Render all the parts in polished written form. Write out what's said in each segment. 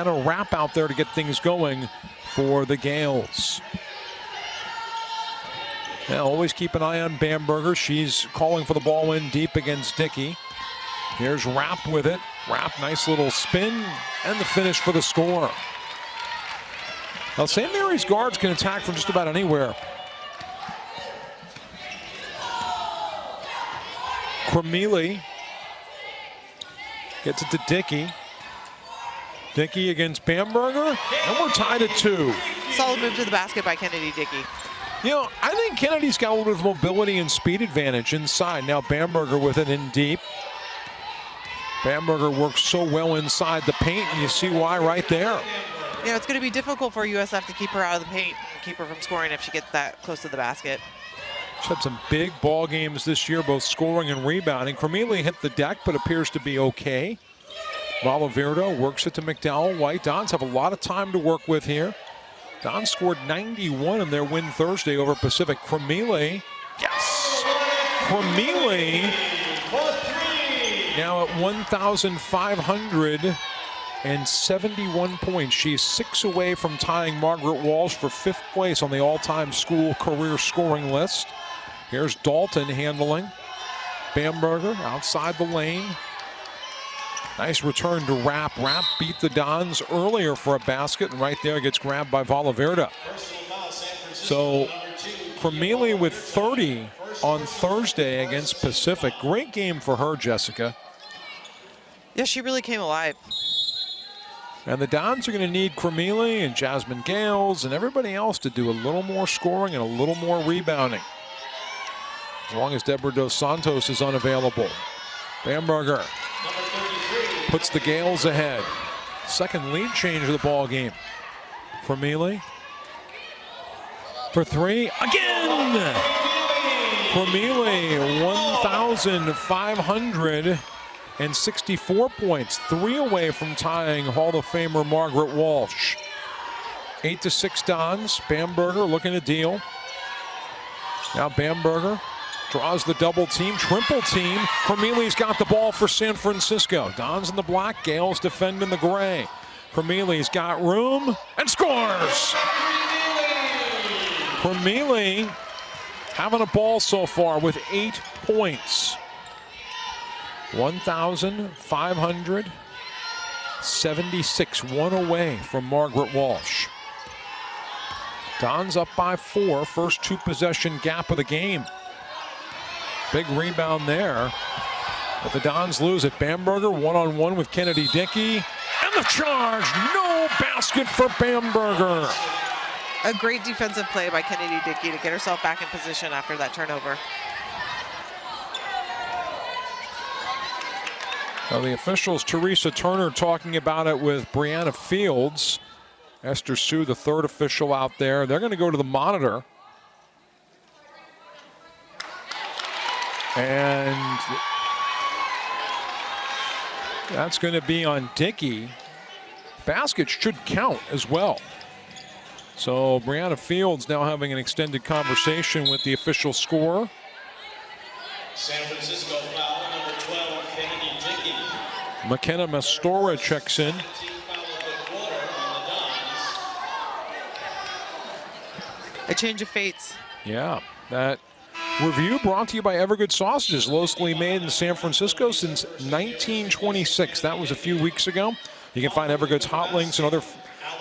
McKenna Rapp out there to get things going for the Gales. Now, always keep an eye on Bamberger. She's calling for the ball in deep against Dickey. Here's Rapp with it. Rapp, nice little spin, and the finish for the score. Now, St. Mary's guards can attack from just about anywhere. Cremili gets it to Dickey. Dickey against Bamberger, and we're tied at 2. Solid move to the basket by Kennedy Dickey. You know, I think Kennedy's got a little bit of mobility and speed advantage inside. Now Bamberger with it in deep. Bamberger works so well inside the paint, and you see why right there. Yeah, it's going to be difficult for USF to keep her out of the paint and keep her from scoring if she gets that close to the basket. She's had some big ball games this year, both scoring and rebounding. Cremili hit the deck, but appears to be okay. Valaverdo works it to McDowell. White Dons have a lot of time to work with here. Dons scored 91 in their win Thursday over Pacific. Cremili, yes! Cremili now at 1,571 points. She's 6 away from tying Margaret Walsh for 5th place on the all-time school career scoring list. Here's Dalton handling. Bamberger outside the lane. Nice return to Rapp. Rapp beat the Dons earlier for a basket, and right there gets grabbed by Valaverda. So Cremili with 30 on Thursday against Pacific. Great game for her, Jessica. Yeah, she really came alive. And the Dons are going to need Cremili and Jasmine Gales and everybody else to do a little more scoring and a little more rebounding, as long as Deborah Dos Santos is unavailable. Bamberger puts the Gales ahead. Second lead change of the ball game. Cremili for 3 again. Cremili 1,564 points, 3 away from tying Hall of Famer Margaret Walsh. 8-6 Dons. Bamberger looking to deal. Now Bamberger draws the double team, triple team. Cremili's got the ball for San Francisco. Dons in the black, Gales defend in the gray. Cremili's got room and scores. Cremili having a ball so far with 8 points. 1,576, 1 away from Margaret Walsh. Dons up by 4, first 2 possession gap of the game. Big rebound there, but the Dons lose it. Bamberger one-on-one with Kennedy Dickey, and the charge, no basket for Bamberger. A great defensive play by Kennedy Dickey to get herself back in position after that turnover. Now the officials, Teresa Turner talking about it with Brianna Fields. Esther Sue, the third official out there. They're going to go to the monitor. And that's going to be on Dickey. Basket should count as well. So Brianna Fields now having an extended conversation with the official scorer. San Francisco foul number 12, Kennedy Dickey. McKenna Mastora checks in. A change of fates. Yeah, that review brought to you by Evergood Sausages, locally made in San Francisco since 1926. That was a few weeks ago. You can find Evergood's hot links and other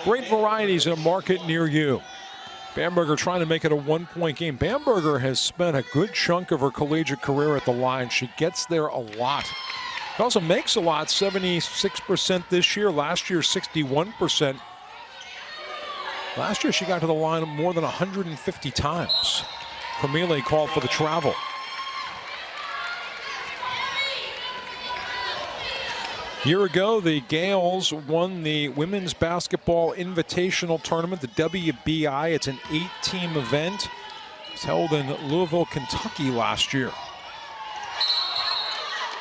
great varieties in a market near you. Bamberger trying to make it a 1-point game. Bamberger has spent a good chunk of her collegiate career at the line. She gets there a lot. She also makes a lot, 76% this year. Last year, 61%. Last year, she got to the line more than 150 times. Cremili called for the travel. A year ago, the Gales won the Women's Basketball Invitational Tournament, the WBI. It's an 8-team event. It was held in Louisville, Kentucky last year.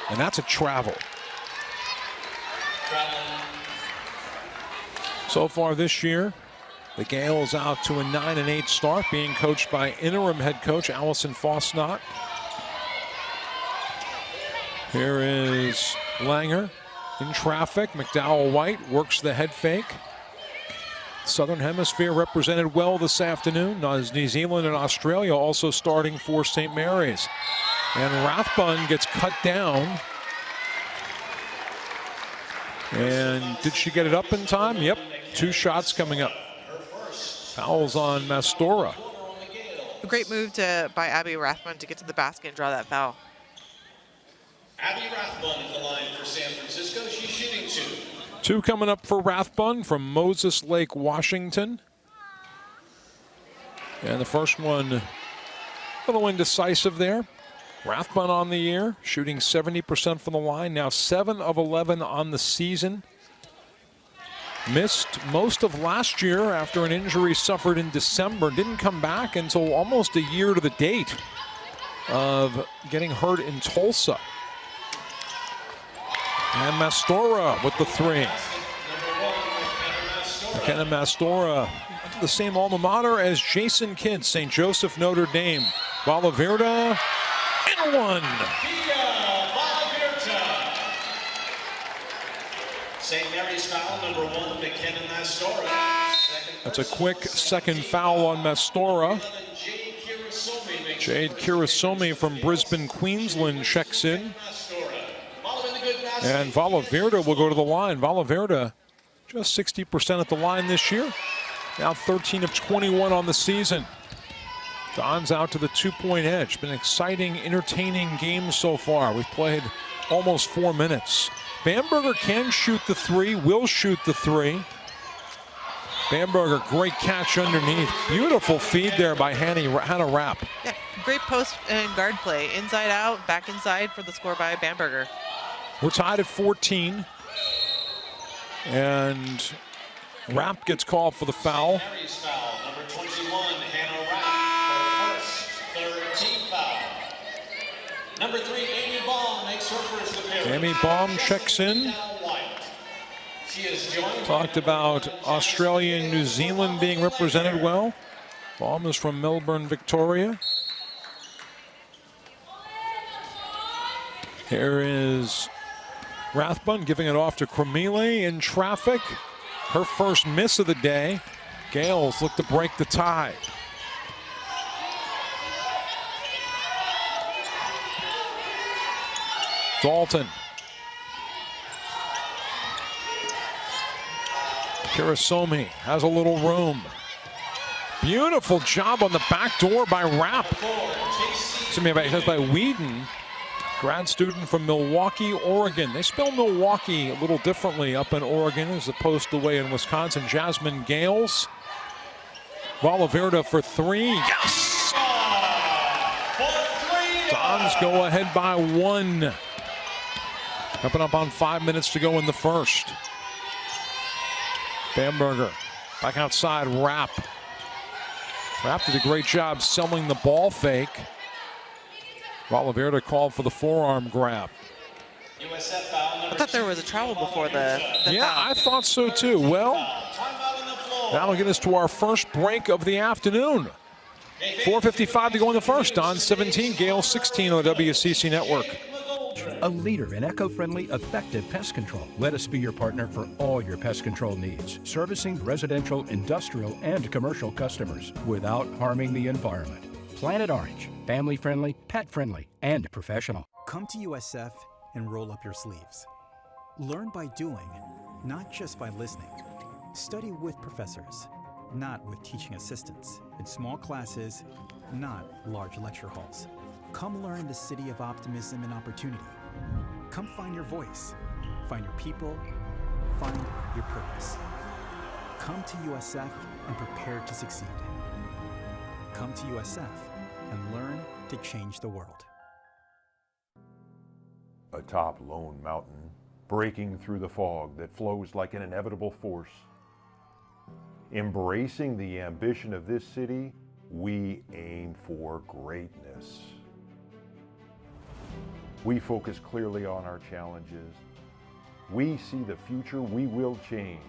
And that's a travel. So far this year, the Gales out to a 9-8 start, being coached by interim head coach Allison Fausnot. Here is Langer. in traffic. McDowell White works the head fake. Southern Hemisphere represented well this afternoon, as New Zealand and Australia also starting for St. Mary's. And Rathbun gets cut down. And did she get it up in time? Yep, 2 shots coming up. Fouls on Mastora. A great move by Abby Rathbun to get to the basket and draw that foul. Abby Rathbun at the line for San Francisco. She's shooting 2. 2 coming up for Rathbun from Moses Lake, Washington. And the first one a little indecisive there. Rathbun on the year, shooting 70% from the line, now 7 of 11 on the season. Missed most of last year after an injury suffered in December. Didn't come back until almost a year to the date of getting hurt in Tulsa. And Mastora with the 3. McKenna Mastora went to the same alma mater as Jason Kidd, St. Joseph, Notre Dame. Valverde, and 1. St. Mary's foul, number 1, McKenna Mastora. That's a quick second foul on Mastora. Jade Kirisomi from Brisbane, Queensland checks in. And Valverde will go to the line. Valverde just 60% at the line this year. Now 13 of 21 on the season. Don's out to the 2-point edge. Been an exciting, entertaining game so far. We've played almost 4 minutes. Bamberger can shoot the 3, will shoot the 3. Bamberger, great catch underneath. Beautiful feed there by Hannah Rapp. Yeah, great post and guard play. Inside out, back inside for the score by Bamberger. We're tied at 14. And Rapp gets called for the foul. Mary's foul, number 21, Hannah Rapp, her first, 3rd team foul. Number 3, Amy Baum makes her first appearance. Amy Baum checks in. She is joined. Talked about Australia and New Zealand being represented well. Baum is from Melbourne, Victoria. Here is Rathbun giving it off to Cremile in traffic. Her first miss of the day. Gales look to break the tie. Dalton. Kirisomi has a little room. Beautiful job on the back door by Rapp. Excuse me, by Whedon. Grad student from Milwaukee, Oregon. They spell Milwaukee a little differently up in Oregon as opposed to the way in Wisconsin. Jasmine Gales. Valverde for 3. Yes! Dons go ahead by 1. Coming up on 5 minutes to go in the first. Bamberger back outside, Rapp. Rapp did a great job selling the ball fake. Valverde called for the forearm grab. I thought there was a travel before the Yeah, foul. I thought so too. Well, that'll get us to our first break of the afternoon. 4:55 to go in the first. Don 17, Gale 16 on the WCC network. A leader in eco-friendly, effective pest control. Let us be your partner for all your pest control needs, servicing residential, industrial, and commercial customers without harming the environment. Planet Orange, family-friendly, pet-friendly, and professional. Come to USF and roll up your sleeves. Learn by doing, not just by listening. Study with professors, not with teaching assistants. In small classes, not large lecture halls. Come learn the city of optimism and opportunity. Come find your voice, find your people, find your purpose. Come to USF and prepare to succeed. Come to USF and learn to change the world. Atop Lone Mountain, breaking through the fog that flows like an inevitable force. Embracing the ambition of this city, we aim for greatness. We focus clearly on our challenges. We see the future we will change.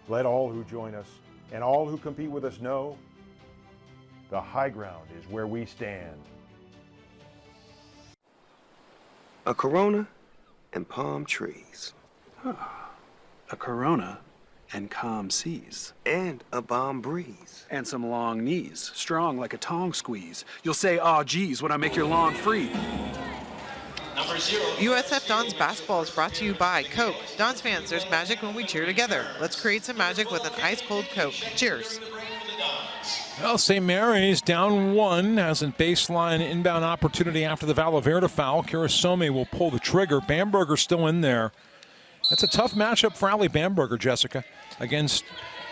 Let all who join us and all who compete with us know the high ground is where we stand. A Corona and palm trees. A Corona and calm seas. And a balm breeze. And some long knees, strong like a tongue squeeze. You'll say, "Aw, geez," when I make your lawn free. Number 0. USF Dons basketball is brought to you by Coke. Dons fans, there's magic when we cheer together. Let's create some magic with an ice-cold Coke. Cheers. Well, St. Mary's down 1, has a baseline inbound opportunity after the Valverde foul. Kirasome will pull the trigger. Bamberger still in there. That's a tough matchup for Ali Bamberger, Jessica, against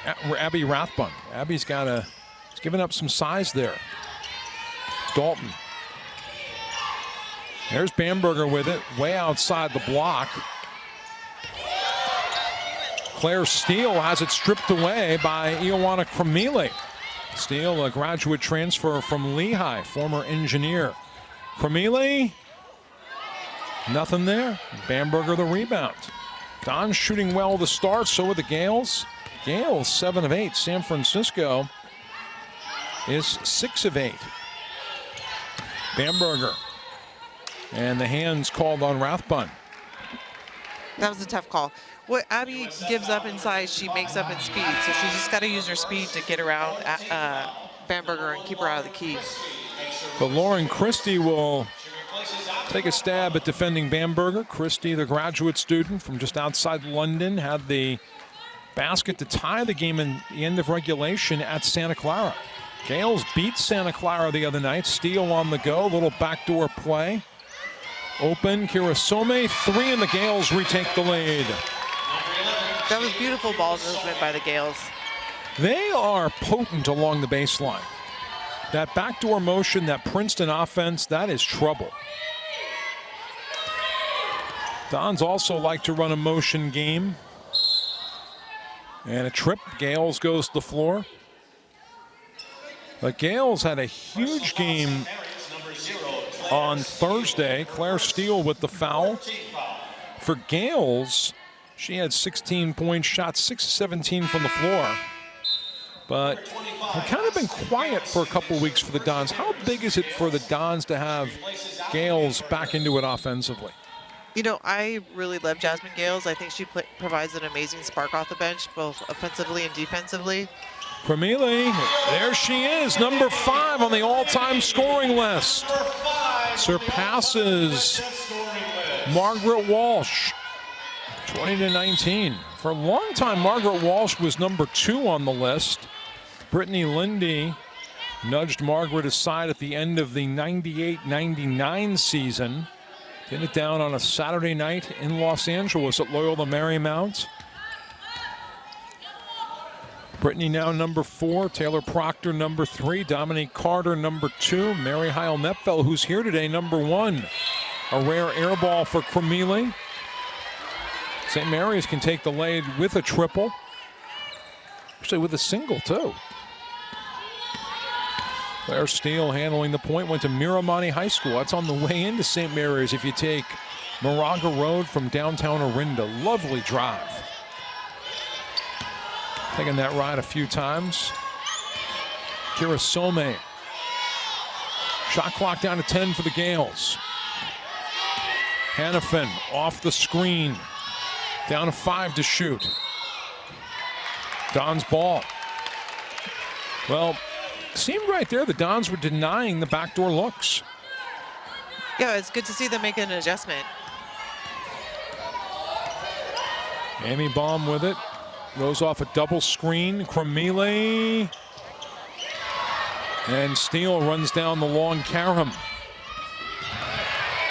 Abby Rathbun. Abby's he's given up some size there. Dalton. There's Bamberger with it, way outside the block. Claire Steele has it stripped away by Ioana Kremile. Steele, a graduate transfer from Lehigh, former engineer. Kremile, nothing there. Bamberger the rebound. Don's shooting well to start, so are the Gales. Gales 7 of 8. San Francisco is 6 of 8. Bamberger. And the hands called on Rathbun. That was a tough call. What Abby gives up in size, she makes up in speed. So she's just got to use her speed to get around Bamberger and keep her out of the key. But Lauren Christie will take a stab at defending Bamberger. Christie, the graduate student from just outside London, had the basket to tie the game in the end of regulation at Santa Clara. Gales beat Santa Clara the other night. Steele on the go, little backdoor play. Open, Kirasome, 3, and the Gales retake the lead. That was beautiful ball movement by the Gales. They are potent along the baseline. That backdoor motion, that Princeton offense, that is trouble. Dons also like to run a motion game. And a trip, Gales goes to the floor. But Gales had a huge game on Thursday. Claire Steele with the foul. For Gales, she had 16 points, shot 6-17 from the floor. But have kind of been quiet for a couple weeks for the Dons. How big is it for the Dons to have Gales back into it offensively? You know, I really love Jasmine Gales. I think she provides an amazing spark off the bench, both offensively and defensively. Kremile, there she is, number 5 on the all-time scoring list. Surpasses Margaret Walsh, 20-19. For a long time, Margaret Walsh was number 2 on the list. Brittany Lindy nudged Margaret aside at the end of the 98-99 season. Did it down on a Saturday night in Los Angeles at Loyola Marymount. Brittany now number 4, Taylor Proctor number 3, Dominique Carter number 2, Mary Heil-Nepfel, who's here today, number 1. A rare air ball for Kremile. St. Mary's can take the lead with a triple. Actually with a single too. Claire Steele handling the point, went to Miramonte High School. That's on the way into St. Mary's if you take Moraga Road from downtown Orinda. Lovely drive. Taking that ride a few times. Kirasome. Shot clock down to 10 for the Gales. Hannafin off the screen. Down to 5 to shoot. Don's ball. Well, seemed right there the Dons were denying the backdoor looks. Yeah, it's good to see them make an adjustment. Amy Baum with it. Goes off a double screen. Kremile. And Steele runs down the long Karam.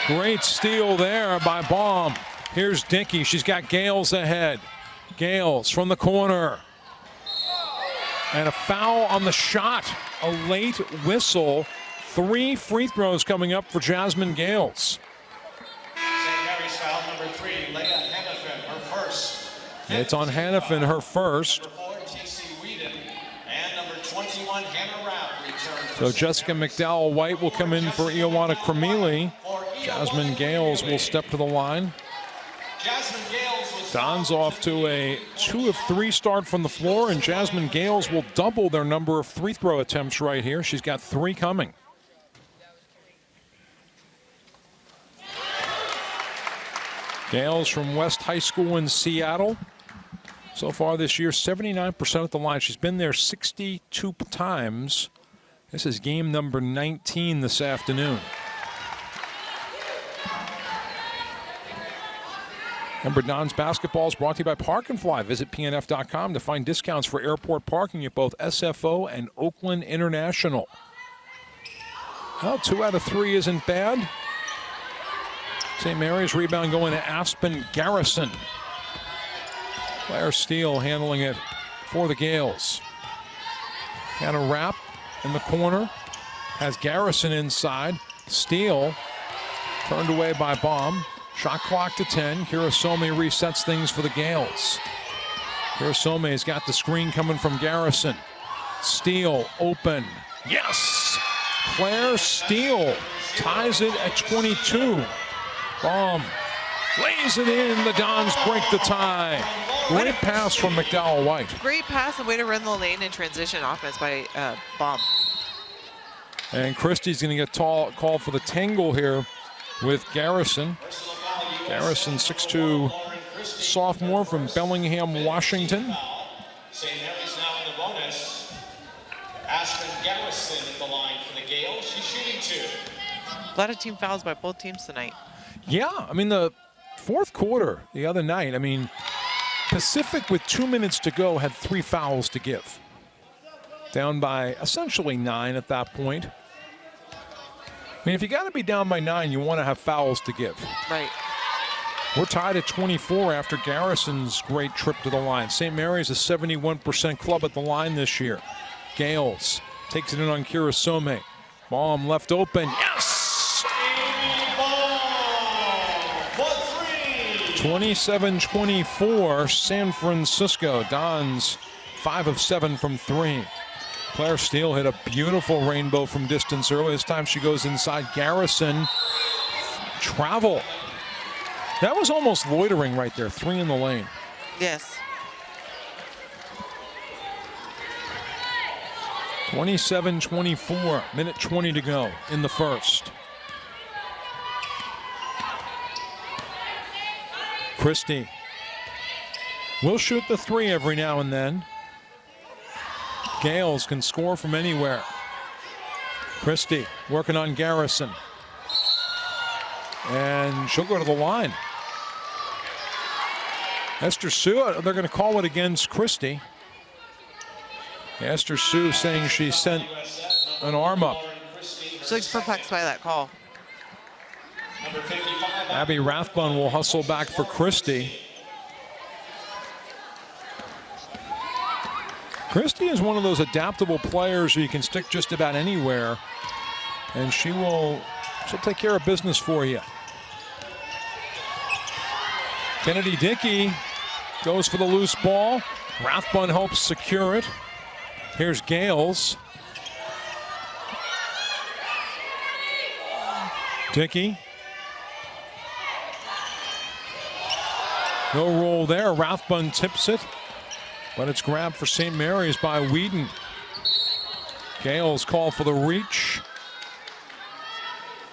Great steal there by Baum. Here's Dickey. She's got Gales ahead. Gales from the corner. And a foul on the shot. A late whistle. 3 free throws coming up for Jasmine Gales. St. Mary's foul number 3, Leah Hannafin, her first. It's on Hannafin, her first. Number 4, T.C. Whedon, and number 21, Hannah Rapp returns. So Jessica McDowell-White will come in for Ioana Kremile. Jasmine Gales will step to the line. Jasmine Gales was Don's off to a 2 of 3 start from the floor, and Jasmine Gales will double their number of free throw attempts right here. She's got 3 coming. Gales from West High School in Seattle. So far this year, 79% at the line. She's been there 62 times. This is game number 19 this afternoon. Remember, Don's basketball is brought to you by Park and Fly. Visit pnf.com to find discounts for airport parking at both SFO and Oakland International. Well, 2 out of 3 isn't bad. St. Mary's rebound going to Aspen Garrison. Claire Steele handling it for the Gales. And a wrap in the corner. Has Garrison inside. Steele turned away by Baum. Shot clock to 10. Kirasome resets things for the Gales. Kirasome's got the screen coming from Garrison. Steele open. Yes! Claire Steele ties it at 22. Baum lays it in. The Dons break the tie. Great pass from McDowell White. Great pass and way to run the lane in transition offense by Baum. And Christie's going to get called for the tangle here with Garrison. Garrison, 6'2", sophomore from Bellingham, Washington. St. Mary's now in the bonus. Aspen Garrison at the line for the Gales. She's shooting 2. A lot of team fouls by both teams tonight. Yeah, I mean, the fourth quarter the other night, I mean, Pacific with 2 minutes to go had 3 fouls to give. Down by essentially 9 at that point. I mean, if you got to be down by 9, you want to have fouls to give. Right. We're tied at 24 after Garrison's great trip to the line. St. Mary's a 71% club at the line this year. Gales takes it in on Kirasome. Baum left open. Yes! 27-24, San Francisco. Dons 5 of 7 from 3. Claire Steele hit a beautiful rainbow from distance early. This time she goes inside Garrison. Travel. That was almost loitering right there. 3 in the lane. Yes. 27-24. Minute 20 to go in the first. Christie will shoot the 3 every now and then. Gales can score from anywhere. Christie working on Garrison. And she'll go to the line. Esther Sue, they're going to call it against Christie. Esther Sue saying she sent an arm up. She looks perplexed by that call. Abby Rathbun will hustle back for Christie. Christie is one of those adaptable players who you can stick just about anywhere, and she'll take care of business for you. Kennedy Dickey goes for the loose ball. Rathbun helps secure it. Here's Gales. Dickey. No roll there. Rathbun tips it, but it's grabbed for St. Mary's by Whedon. Gales call for the reach.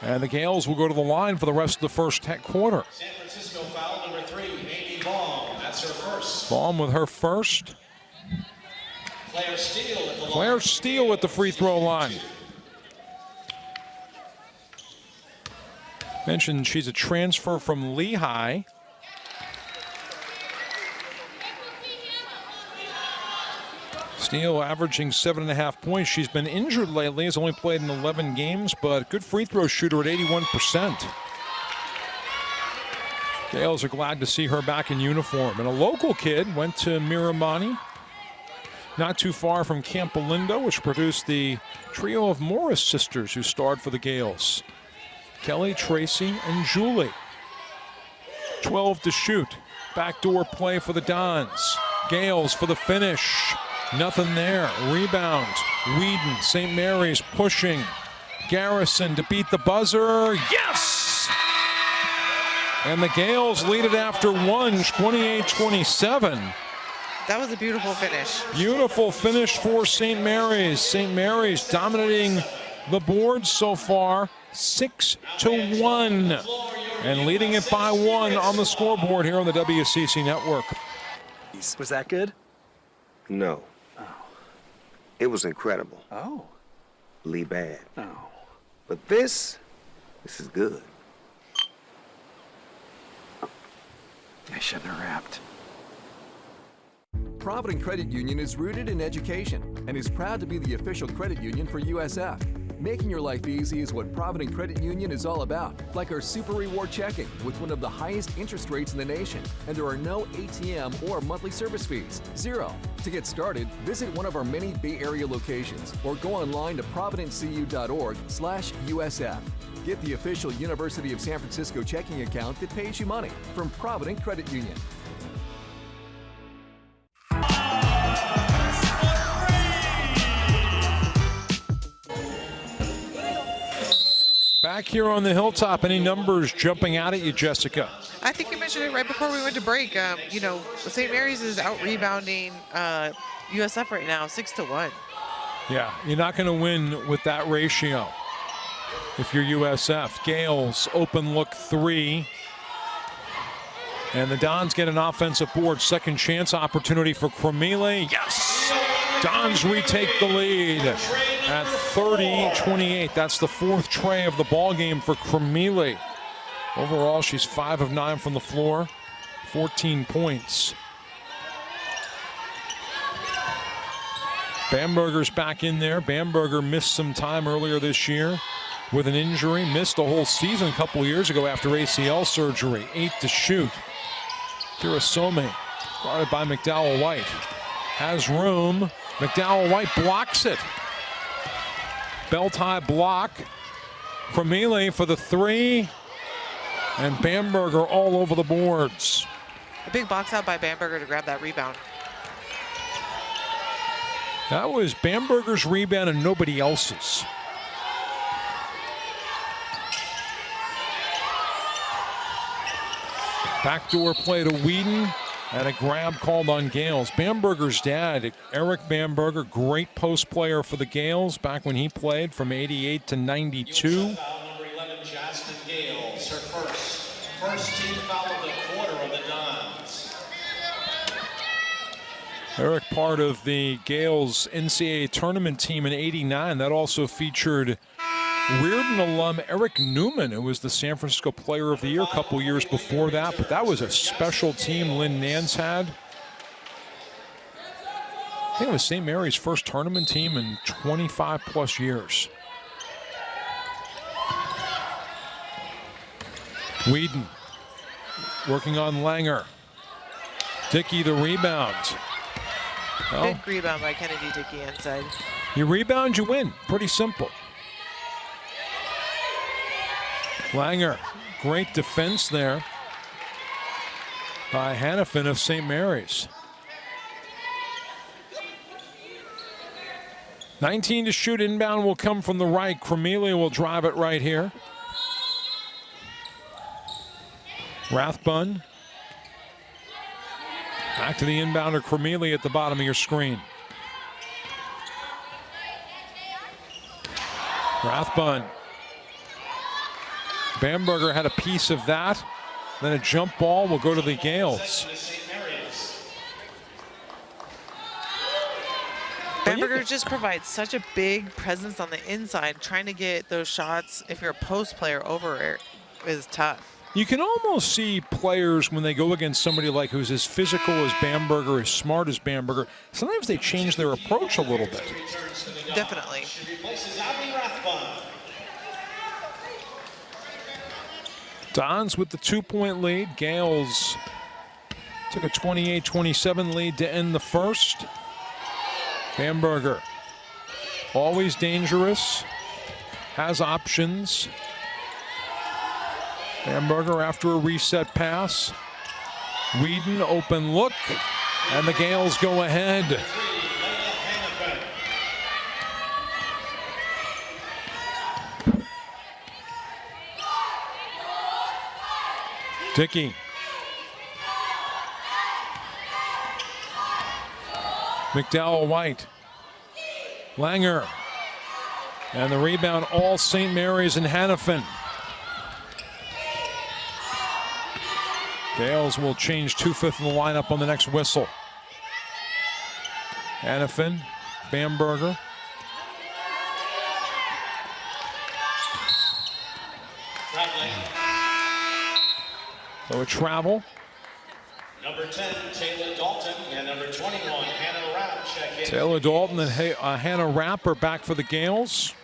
And the Gales will go to the line for the rest of the first quarter. San Francisco foul number 3, Amy Baum. That's her first. Baum with her first. Claire Steele at the line. Claire Steele at the free throw line. Mentioned she's a transfer from Lehigh. Steele averaging 7.5 points. She's been injured lately, has only played in 11 games, but good free throw shooter at 81%. Gales are glad to see her back in uniform. And a local kid went to Miramani, not too far from Camp Lindo, which produced the trio of Morris sisters who starred for the Gales. Kelly, Tracy, and Julie. 12 to shoot. Backdoor play for the Dons. Gales for the finish. Nothing there. Rebound. Whedon. St. Mary's pushing. Garrison to beat the buzzer. Yes! And the Gales lead it after one, 28-27. That was a beautiful finish. Beautiful finish for St. Mary's. St. Mary's dominating the board so far, 6-1. and leading it by 1 on the scoreboard here on the WCC Network. Was that good? No. It was incredible. Oh. Lee bad. Oh. But this is good. I shouldn't have rapped. Provident Credit Union is rooted in education and is proud to be the official credit union for USF. Making your life easy is what Provident Credit Union is all about, like our Super Reward checking with one of the highest interest rates in the nation, and there are no ATM or monthly service fees, 0. To get started, visit one of our many Bay Area locations or go online to providentcu.org/USF. Get the official University of San Francisco checking account that pays you money from Provident Credit Union. Back here on the hilltop, any numbers jumping out at you, Jessica? I think you mentioned it right before we went to break. You know, St. Mary's is out rebounding USF right now, 6-1. Yeah, you're not going to win with that ratio if you're USF. Gales open look 3. And the Dons get an offensive board. Second chance opportunity for Cremile. Yes! Dons retake the lead at 30-28. That's the 4th tray of the ball game for Cremile. Overall, she's 5 of 9 from the floor, 14 points. Bamberger's back in there. Bamberger missed some time earlier this year with an injury. Missed the whole season a couple years ago after ACL surgery. 8 to shoot. Kira Some, guarded by McDowell White. Has room. McDowell White blocks it. Belt high block. Cremile for the 3. And Bamberger all over the boards. A big box out by Bamberger to grab that rebound. That was Bamberger's rebound and nobody else's. Backdoor play to Whedon. And a grab called on Gales. Bamberger's dad, Eric Bamberger, great post player for the Gales back when he played from 88 to 92. Number 11, Justin Gales, her first team foul of the quarter of the Dons. Eric, part of the Gales NCAA tournament team in '89. That also featured Reardon alum Eric Newman, who was the San Francisco Player of the Year a couple years before that. But that was a special team Lynn Nance had. I think it was St. Mary's first tournament team in 25 plus years. Whedon working on Langer. Dickey the rebound. Well, Big rebound by Kennedy Dickey inside. You rebound, you win. Pretty simple. Langer, great defense there by Hannafin of St. Mary's. 19 to shoot. Inbound will come from the right. Cremile will drive it right here. Rathbun. Back to the inbounder, Cremile at the bottom of your screen. Rathbun. Bamberger had a piece of that. Then a jump ball will go to the Gales. Bamberger just provides such a big presence on the inside. Trying to get those shots, if you're a post player, over it is tough. You can almost see players when they go against somebody like who's as physical as Bamberger, as smart as Bamberger, sometimes they change their approach a little bit. Definitely. Dons with the 2-point lead. Gales took a 28-27 lead to end the first. Bamberger, always dangerous, has options. Bamberger after a reset pass. Whedon, open look, and the Gales go ahead. Dickey. McDowell White. Langer. And the rebound, all St. Mary's and Hannafin. Gales will change 2/5 in the lineup on the next whistle. Hannafin, Bamberger. So a travel. Number 10, Taylor Dalton, and number 21, Hannah Rapp check in. Taylor Dalton and Hannah Rapp are back for the Gales.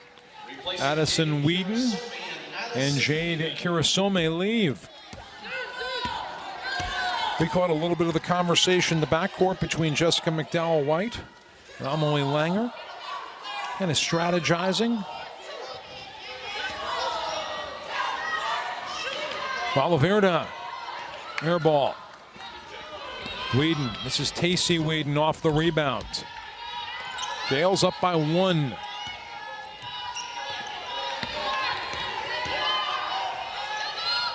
Addison Whedon and Jade Kirasome leave. We caught a little bit of the conversation in the backcourt between Jessica McDowell-White and Amelie Langer. Kind of strategizing. Valverde, air ball. Whedon, this is Tacey Whedon off the rebound. Gales up by 1.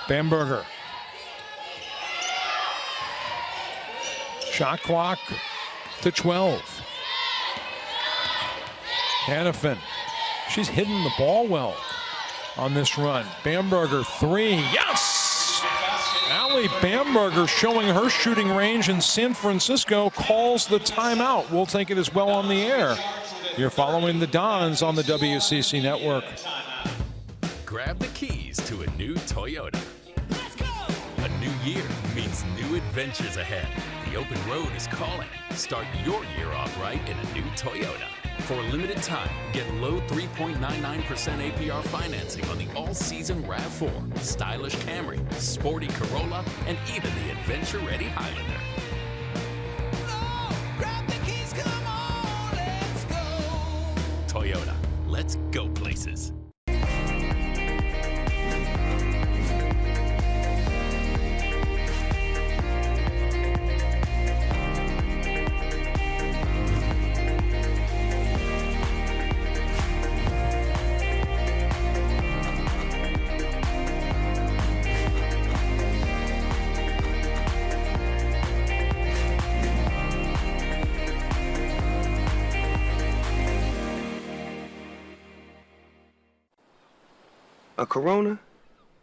Bamberger. Shot clock to 12. Hannafin, she's hitting the ball well on this run. Bamberger 3, yes! Allie Bamberger showing her shooting range, and San Francisco calls the timeout. We'll take it as well on the air. You're following the Dons on the WCC Network. Grab the keys to a new Toyota. Let's go! A new year means new adventures ahead. The open road is calling. Start your year off right in a new Toyota. For a limited time, get low 3.99% APR financing on the all-season RAV4, stylish Camry, sporty Corolla, and even the adventure-ready Highlander. Grab the keys, come on, let's go. Toyota, let's go places. A Corona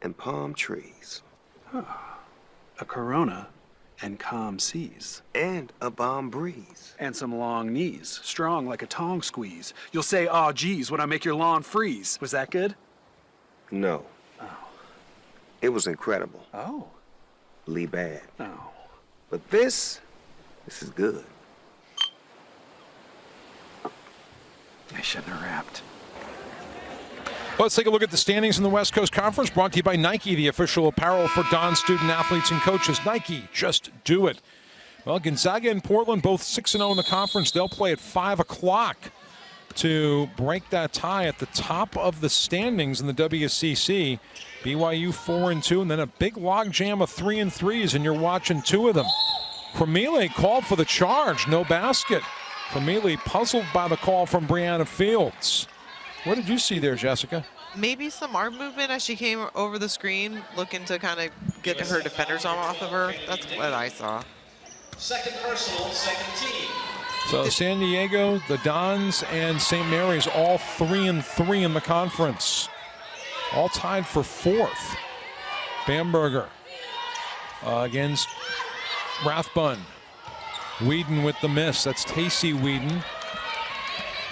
and palm trees. A Corona and calm seas. And a balm breeze. And some long knees, strong like a tong squeeze. You'll say, "Aw, geez," when I make your lawn freeze. Was that good? No. Oh. It was incredible. Oh. Lee bad. Oh. But this is good. I shouldn't have rapped. Let's take a look at the standings in the West Coast Conference, brought to you by Nike, the official apparel for Don student athletes and coaches. Nike, just do it. Well, Gonzaga and Portland both 6-0 in the conference. They'll play at 5 o'clock to break that tie at the top of the standings in the WCC. BYU 4-2, and then a big log jam of 3-3s, and you're watching 2 of them. Cremile called for the charge, no basket. Cremile puzzled by the call from Brianna Fields. What did you see there, Jessica? Maybe some arm movement as she came over the screen, looking to kind of get her defenders off of her. That's what I saw. Second personal, second team. So San Diego, the Dons, and St. Mary's all 3-3 in the conference. All tied for 4th. Bamberger against Rathbun. Whedon with the miss. That's Tacey Whedon.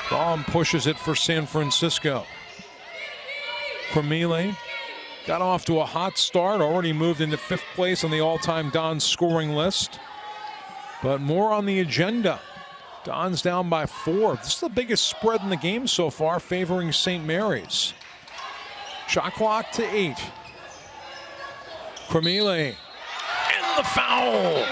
Baum pushes it for San Francisco. Cremile got off to a hot start, already moved into 5th place on the all-time Dons scoring list. But more on the agenda. Dons down by 4. This is the biggest spread in the game so far, favoring St. Mary's. Shot clock to 8. Cremile and the foul.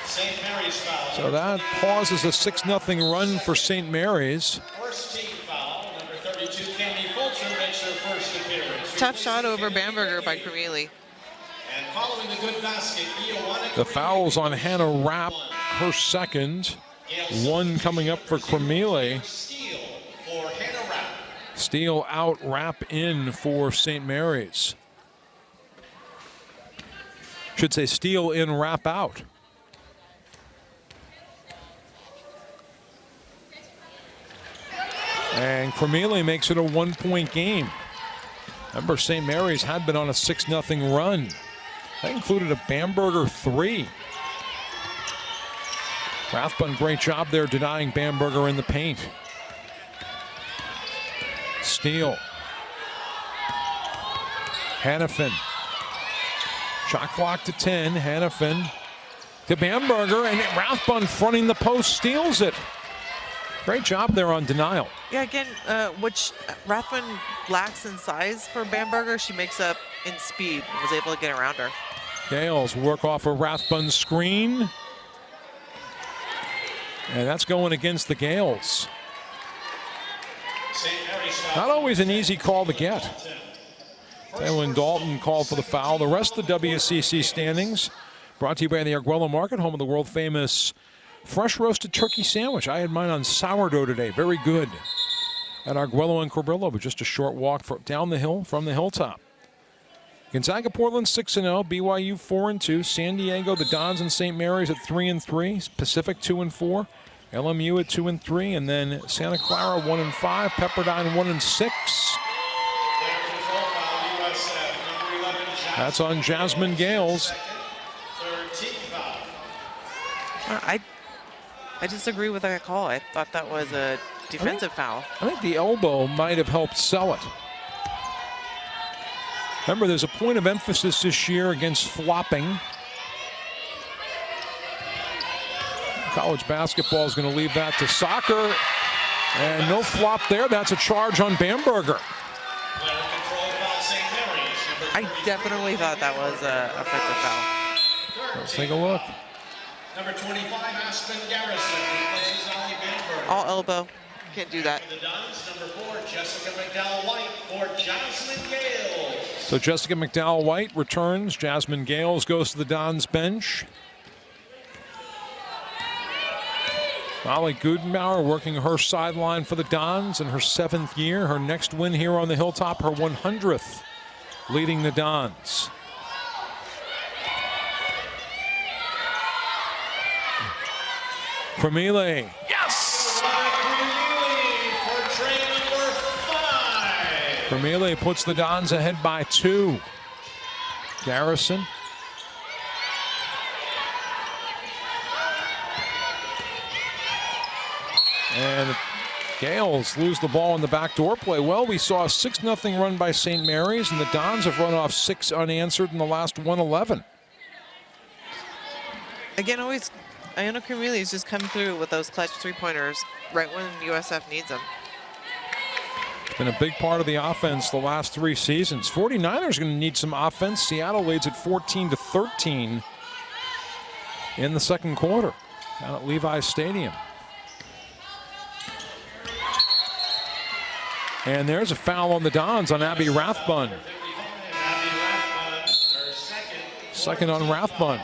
St. Mary's foul. So that pauses a 6-0 run for St. Mary's. First team foul. Number 32, Candy Fulcher makes her first appearance. Tough shot over Bamberger by Cremile. And following the good basket, Ioana The foul's on Hannah Rapp, her second. 1 coming up for Cremile. Steal for Hannah Rapp. Steele out, Rapp in for St. Mary's. Should say Steele in, Rapp out. And Cremile makes it a 1-point game. Remember, St. Mary's had been on a 6-0 run. That included a Bamberger 3. Rathbun, great job there denying Bamberger in the paint. Steele. Hannafin. Shot clock to 10. Hannafin to Bamberger, and Rathbun fronting the post steals it. Great job there on denial. Yeah, again, which Rathbun lacks in size for Bamberger, she makes up in speed and was able to get around her. Gales work off a Rathbun screen. And that's going against the Gales. Not always an easy call to get. Taylor Dalton called for the foul. The rest of the WCC standings brought to you by the Arguello Market, home of the world-famous fresh roasted turkey sandwich. I had mine on sourdough today. Very good. At Arguello and Cabrillo, but just a short walk down the hill from the hilltop. Gonzaga, Portland 6-0, BYU 4-2, San Diego, the Dons and St. Mary's at 3-3, Pacific 2-4, LMU at 2-3, and then Santa Clara 1-5, Pepperdine 1-6. That's on Jasmine Gales. I disagree with that call. I thought that was a defensive foul. I think the elbow might have helped sell it. Remember, there's a point of emphasis this year against flopping. College basketball is going to leave that to soccer. And no flop there. That's a charge on Bamberger. I definitely thought that was an offensive foul. Let's take a look. Number 25, Aspen Garrison replaces Ollie Bamberger. All elbow. Can't do that. The Dons, number 4, Jessica McDowell-White for Jasmine Gales. So Jessica McDowell-White returns. Jasmine Gales goes to the Dons bench. Molly Gudenbauer working her sideline for the Dons in her 7th year. Her next win here on the Hilltop, her 100th leading the Dons. Cremile. Yes! Cremile puts the Dons ahead by 2. Garrison. And Gales lose the ball in the backdoor play. Well, we saw a 6-0 run by St. Mary's, and the Dons have run off 6 unanswered in the last 111. Again, always, Iona Cremili's just come through with those clutch three-pointers right when USF needs them. It's been a big part of the offense the last 3 seasons. 49ers going to need some offense. Seattle leads at 14-13 in the second quarter down at Levi's Stadium. And there's a foul on the Dons on Abby Rathbun. Second on Rathbun.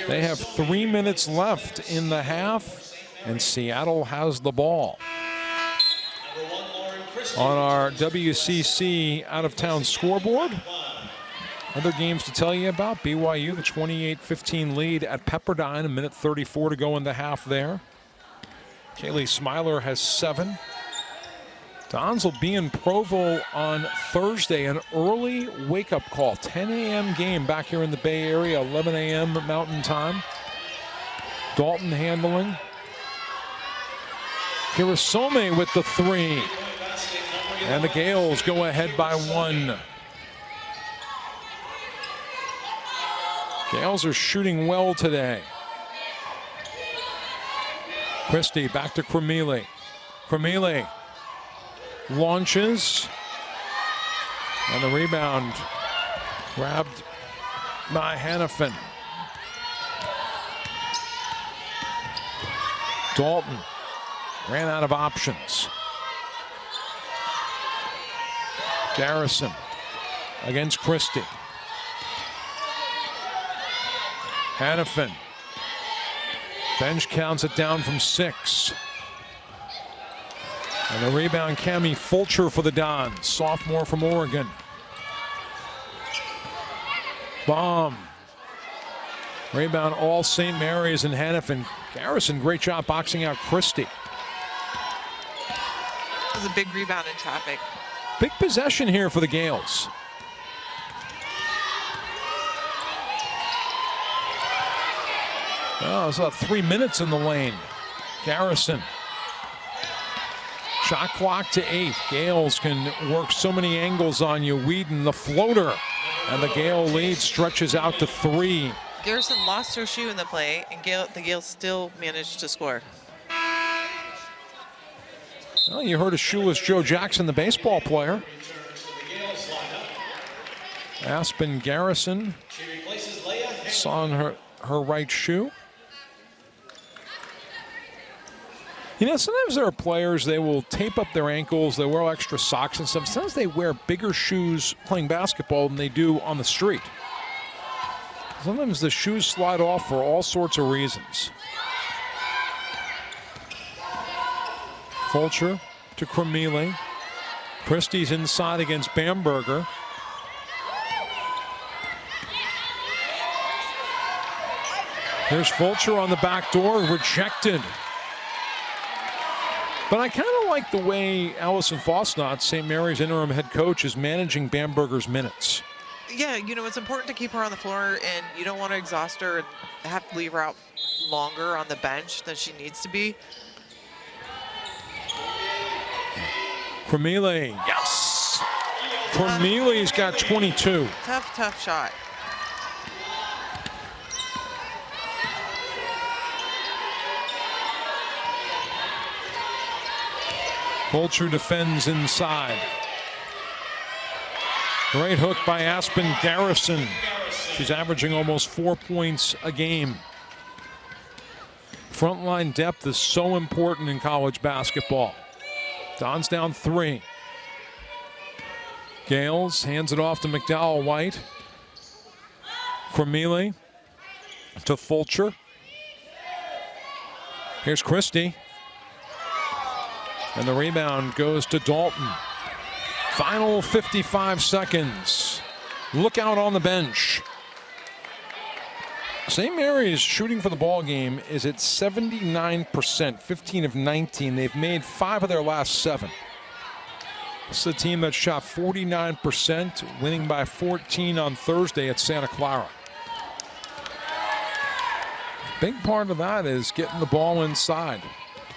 They have 3 minutes left in the half, and Seattle has the ball. On our WCC out-of-town scoreboard, other games to tell you about. BYU, the 28-15 lead at Pepperdine, 1:34 to go in the half there. Kaylee Smiler has 7. Dons will be in Provo on Thursday, an early wake-up call. 10 a.m. game back here in the Bay Area, 11 a.m. Mountain Time. Dalton handling. Kirasome with the 3. And the Gales go ahead by 1. Gales are shooting well today. Christie back to Cremile. Cremile launches. And the rebound grabbed by Hannafin. Dalton ran out of options. Garrison against Christie. Hannafin. Bench counts it down from 6. And the rebound, Cami Fulcher for the Dons, sophomore from Oregon. Bomb. Rebound, all St. Mary's and Hannafin. Garrison, great job boxing out Christie. It was a big rebound in traffic. Big possession here for the Gales. Oh, it's about 3 minutes in the lane. Garrison. Shot clock to 8. Gales can work so many angles on you. Whedon, the floater. And the Gale lead stretches out to 3. Garrison lost her shoe in the play, and the Gales still managed to score. Well, you heard of shoeless Joe Jackson, the baseball player. Aspen Garrison saw on her right shoe. You know, sometimes there are players, they will tape up their ankles, they wear extra socks and stuff. Sometimes they wear bigger shoes playing basketball than they do on the street. Sometimes the shoes slide off for all sorts of reasons. Fulcher to Cremili. Christie's inside against Bamberger. Here's Fulcher on the back door, rejected. But I kind of like the way Allison Fosnot, St. Mary's interim head coach, is managing Bamberger's minutes. Yeah, you know, it's important to keep her on the floor, and you don't want to exhaust her and have to leave her out longer on the bench than she needs to be. Cremili, yes! Cremili's got 22. Tough shot. Fulcher defends inside. Great hook by Aspen Garrison. She's averaging almost 4 points a game. Frontline depth is so important in college basketball. Don's down 3. Gales hands it off to McDowell White. Cremili to Fulcher. Here's Christie. And the rebound goes to Dalton. Final 55 seconds. Look out on the bench. St. Mary's shooting for the ball game is at 79%, 15 of 19. They've made 5 of their last 7. This is a team that shot 49%, winning by 14 on Thursday at Santa Clara. Big part of that is getting the ball inside.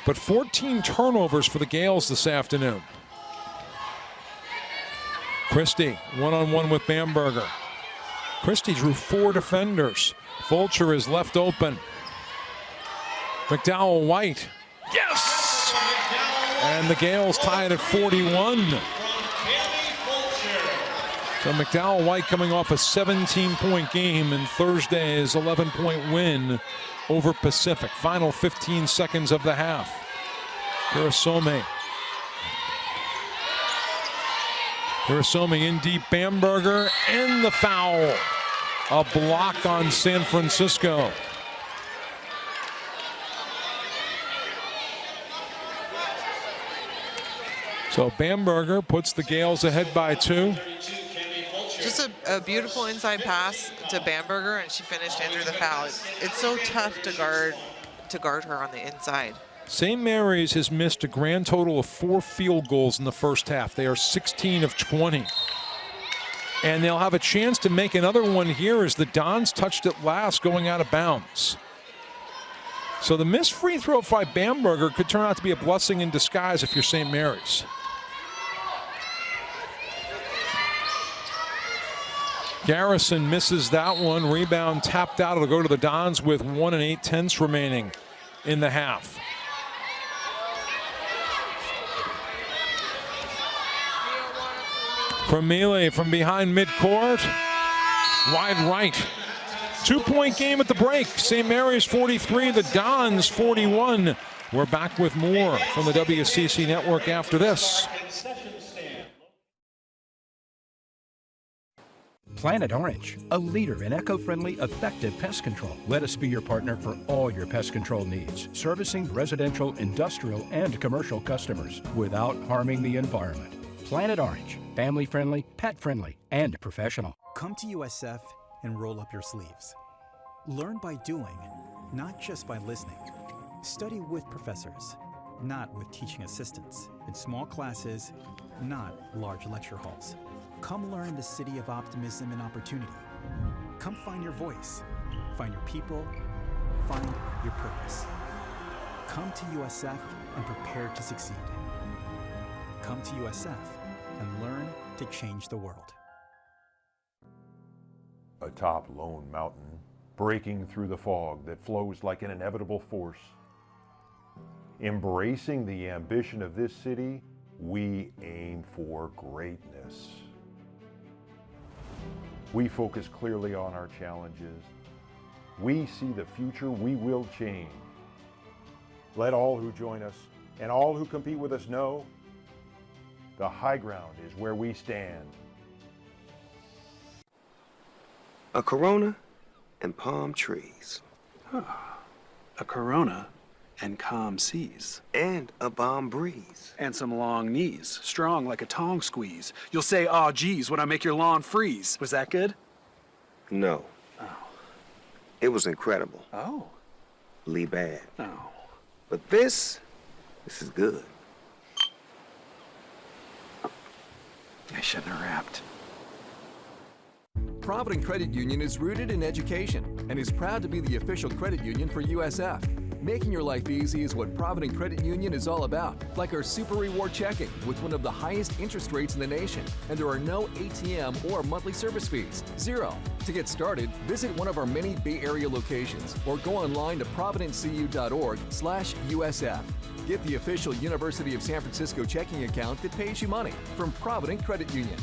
But 14 turnovers for the Gales this afternoon. Christie, one-on-one with Bamberger. Christie drew 4 defenders. Fulcher is left open. McDowell White, yes! And the Gales tie it at 41. So McDowell White coming off a 17-point game in Thursday's 11-point win over Pacific. Final 15 seconds of the half. Hirosome. Hirosome in deep. Bamberger and the foul. A block on San Francisco. So Bamberger puts the Gales ahead by 2. Just a beautiful inside pass to Bamberger, and she finished under the foul. It's so tough to guard her on the inside. St. Mary's has missed a grand total of 4 field goals in the first half. They are 16 of 20. And they'll have a chance to make another one here as the Dons touched it last going out of bounds. So the missed free throw by Bamberger could turn out to be a blessing in disguise if you're St. Mary's. Garrison misses that one. Rebound tapped out. It'll go to the Dons with 1 8/10 remaining in the half. Cremili from behind midcourt. Wide right. 2-point game at the break. St. Mary's 43, the Dons 41. We're back with more from the WCC Network after this. Planet Orange, a leader in eco-friendly, effective pest control. Let us be your partner for all your pest control needs, servicing residential, industrial, and commercial customers without harming the environment. Planet Orange, family-friendly, pet-friendly, and professional. Come to USF and roll up your sleeves. Learn by doing, not just by listening. Study with professors, not with teaching assistants, in small classes, not large lecture halls. Come learn the city of optimism and opportunity. Come find your voice, find your people, find your purpose. Come to USF and prepare to succeed. Come to USF and learn to change the world. Atop Lone Mountain, breaking through the fog that flows like an inevitable force. Embracing the ambition of this city, we aim for greatness. We focus clearly on our challenges. We see the future we will change. Let all who join us and all who compete with us know the high ground is where we stand. A Corona and palm trees. A Corona and calm seas. And a balm breeze. And some long knees, strong like a tong squeeze. You'll say, "Aw, geez," when I make your lawn freeze. Was that good? No. Oh. It was incredible. Oh. Lee bad. Oh. But this is good. I shouldn't have rapped. Provident Credit Union is rooted in education and is proud to be the official credit union for USF. Making your life easy is what Provident Credit Union is all about, like our Super Reward Checking with one of the highest interest rates in the nation, and there are no ATM or monthly service fees. 0. To get started, visit one of our many Bay Area locations or go online to providentcu.org/USF. Get the official University of San Francisco checking account that pays you money from Provident Credit Union.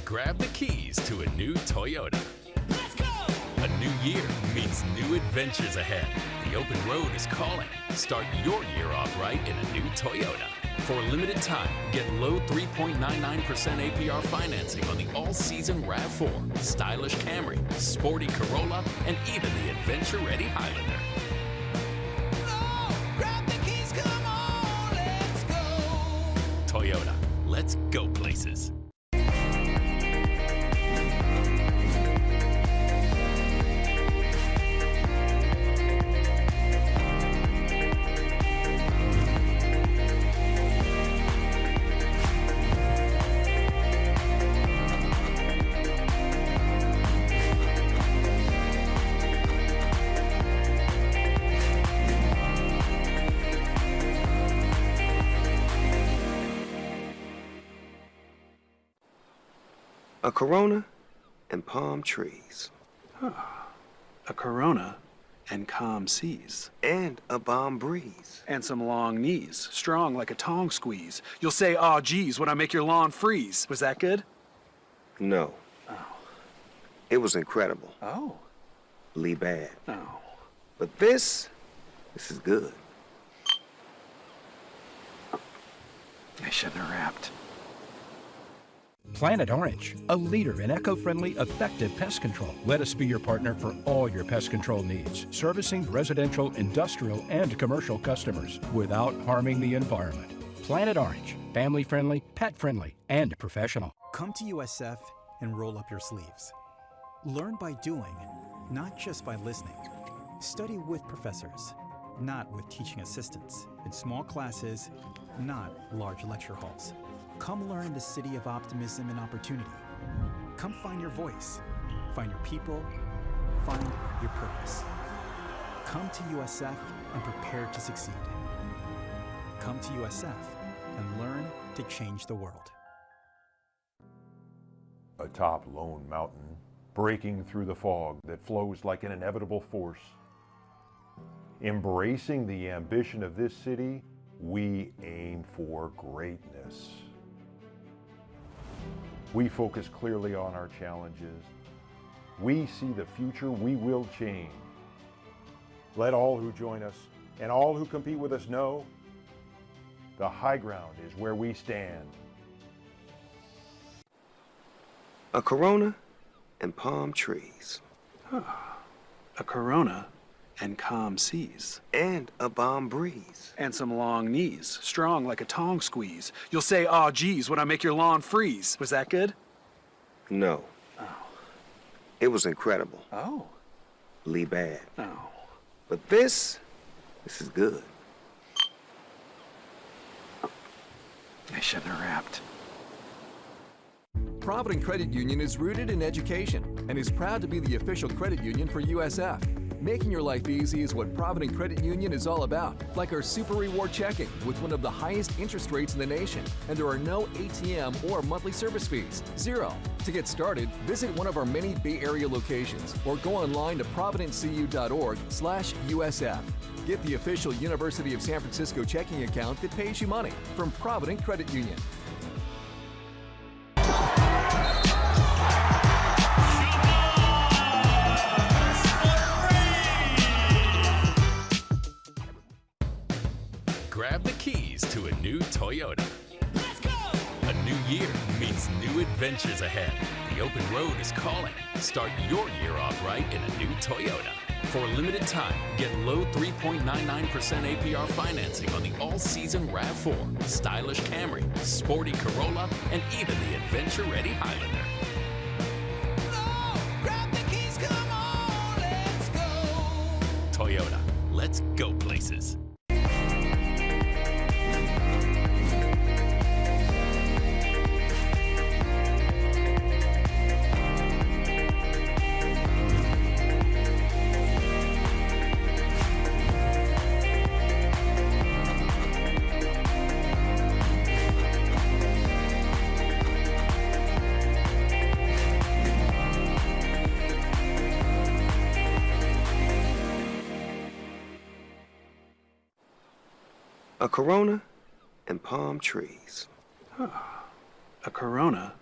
Grab the keys to a new Toyota. Let's go! A new year means new adventures ahead. The open road is calling. Start your year off right in a new Toyota. For a limited time, get low 3.99% APR financing on the all-season RAV4, stylish Camry, sporty Corolla, and even the adventure-ready Highlander. Grab the keys, come on, let's go. Toyota, let's go places. A Corona and palm trees. A Corona and calm seas. And a balm breeze. And some long knees, strong like a tong squeeze. You'll say, "Aw, geez," when I make your lawn freeze. Was that good? No. Oh. It was incredible. Oh. Lee bad. Oh. But this is good. I shouldn't have rapped. Planet Orange, a leader in eco-friendly, effective pest control. Let us be your partner for all your pest control needs, servicing residential, industrial, and commercial customers without harming the environment. Planet Orange, family-friendly, pet-friendly, and professional. Come to USF and roll up your sleeves. Learn by doing, not just by listening. Study with professors, not with teaching assistants, in small classes, not large lecture halls. Come learn the city of optimism and opportunity. Come find your voice, find your people, find your purpose. Come to USF and prepare to succeed. Come to USF and learn to change the world. Atop Lone Mountain, breaking through the fog that flows like an inevitable force. Embracing the ambition of this city, we aim for greatness. We focus clearly on our challenges. We see the future we will change. Let all who join us and all who compete with us know the high ground is where we stand. A Corona and palm trees. A Corona and calm seas. And a balm breeze. And some long knees, strong like a tong squeeze. You'll say, "Aw, geez," when I make your lawn freeze. Was that good? No. Oh. It was incredible. Oh. Lee bad. Oh. But this is good. I shouldn't have rapped. Provident Credit Union is rooted in education and is proud to be the official credit union for USF. Making your life easy is what Provident Credit Union is all about, like our Super Reward Checking with one of the highest interest rates in the nation, and there are no ATM or monthly service fees, 0. To get started, visit one of our many Bay Area locations or go online to providentcu.org/USF. Get the official University of San Francisco checking account that pays you money from Provident Credit Union. Grab the keys to a new Toyota. Let's go! A new year means new adventures ahead. The open road is calling. Start your year off right in a new Toyota. For a limited time, get low 3.99% APR financing on the all-season RAV4, stylish Camry, sporty Corolla, and even the adventure-ready Highlander. Grab the keys, come on, let's go. Toyota, let's go places. A Corona and palm trees. A Corona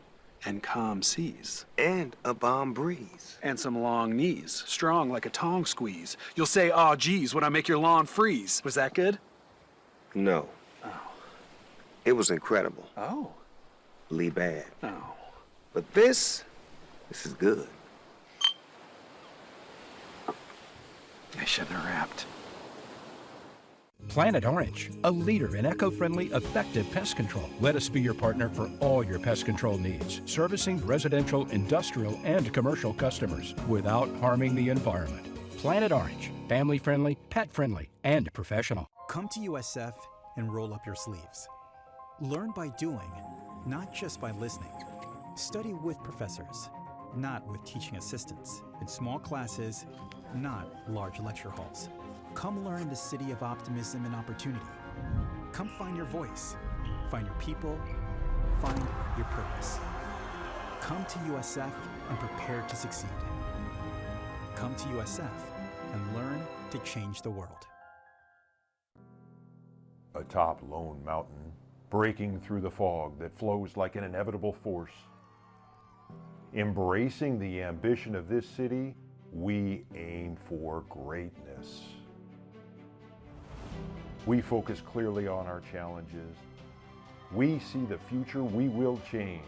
and calm seas. And a balm breeze. And some long knees, strong like a tong squeeze. You'll say, "Aw, geez," when I make your lawn freeze. Was that good? No. Oh. It was incredible. Oh. Lee bad. Oh. But this is good. I shouldn't have rapped. Planet Orange, a leader in eco-friendly, effective pest control. Let us be your partner for all your pest control needs, servicing residential, industrial, and commercial customers without harming the environment. Planet Orange, family-friendly, pet-friendly, and professional. Come to USF and roll up your sleeves. Learn by doing, not just by listening. Study with professors, not with teaching assistants. In small classes, not large lecture halls. Come learn in the city of optimism and opportunity. Come find your voice, find your people, find your purpose. Come to USF and prepare to succeed. Come to USF and learn to change the world. Atop Lone Mountain, breaking through the fog that flows like an inevitable force. Embracing the ambition of this city, we aim for greatness. We focus clearly on our challenges. We see the future we will change.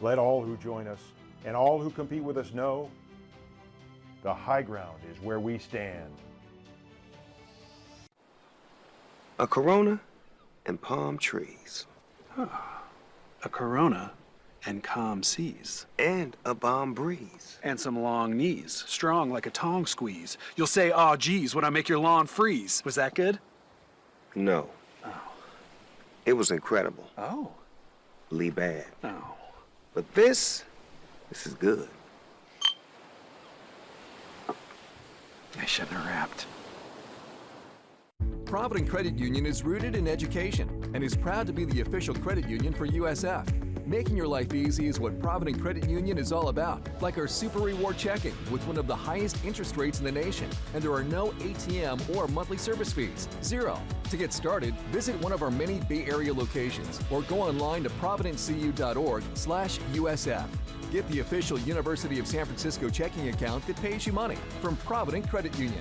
Let all who join us and all who compete with us know the high ground is where we stand. A Corona and palm trees. A Corona and calm seas. And a balm breeze. And some long knees, strong like a tong squeeze. You'll say, "Aw, geez," when I make your lawn freeze. Was that good? No. Oh. It was incredible. Oh. Lee bad. Oh. But this is good. I shouldn't have rapped. Provident Credit Union is rooted in education and is proud to be the official credit union for USF. Making your life easy is what Provident Credit Union is all about, like our Super Reward Checking with one of the highest interest rates in the nation, and there are no ATM or monthly service fees, 0. To get started, visit one of our many Bay Area locations or go online to providentcu.org/USF. Get the official University of San Francisco checking account that pays you money from Provident Credit Union.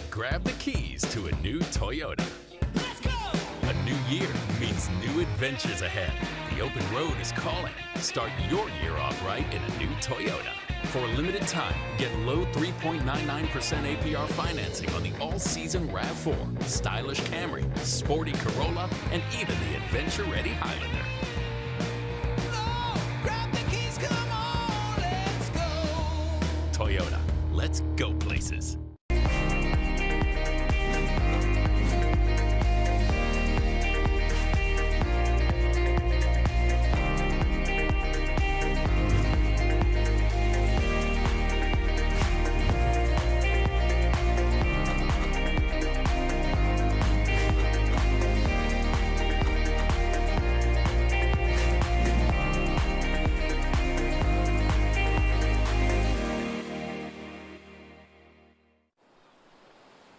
Grab the keys to a new Toyota. Let's go! A new year means new adventures ahead. The open road is calling. Start your year off right in a new Toyota. For a limited time, get low 3.99% APR financing on the all-season RAV4, stylish Camry, sporty Corolla, and even the adventure-ready Highlander. Grab the keys, come on, let's go. Toyota, let's go places.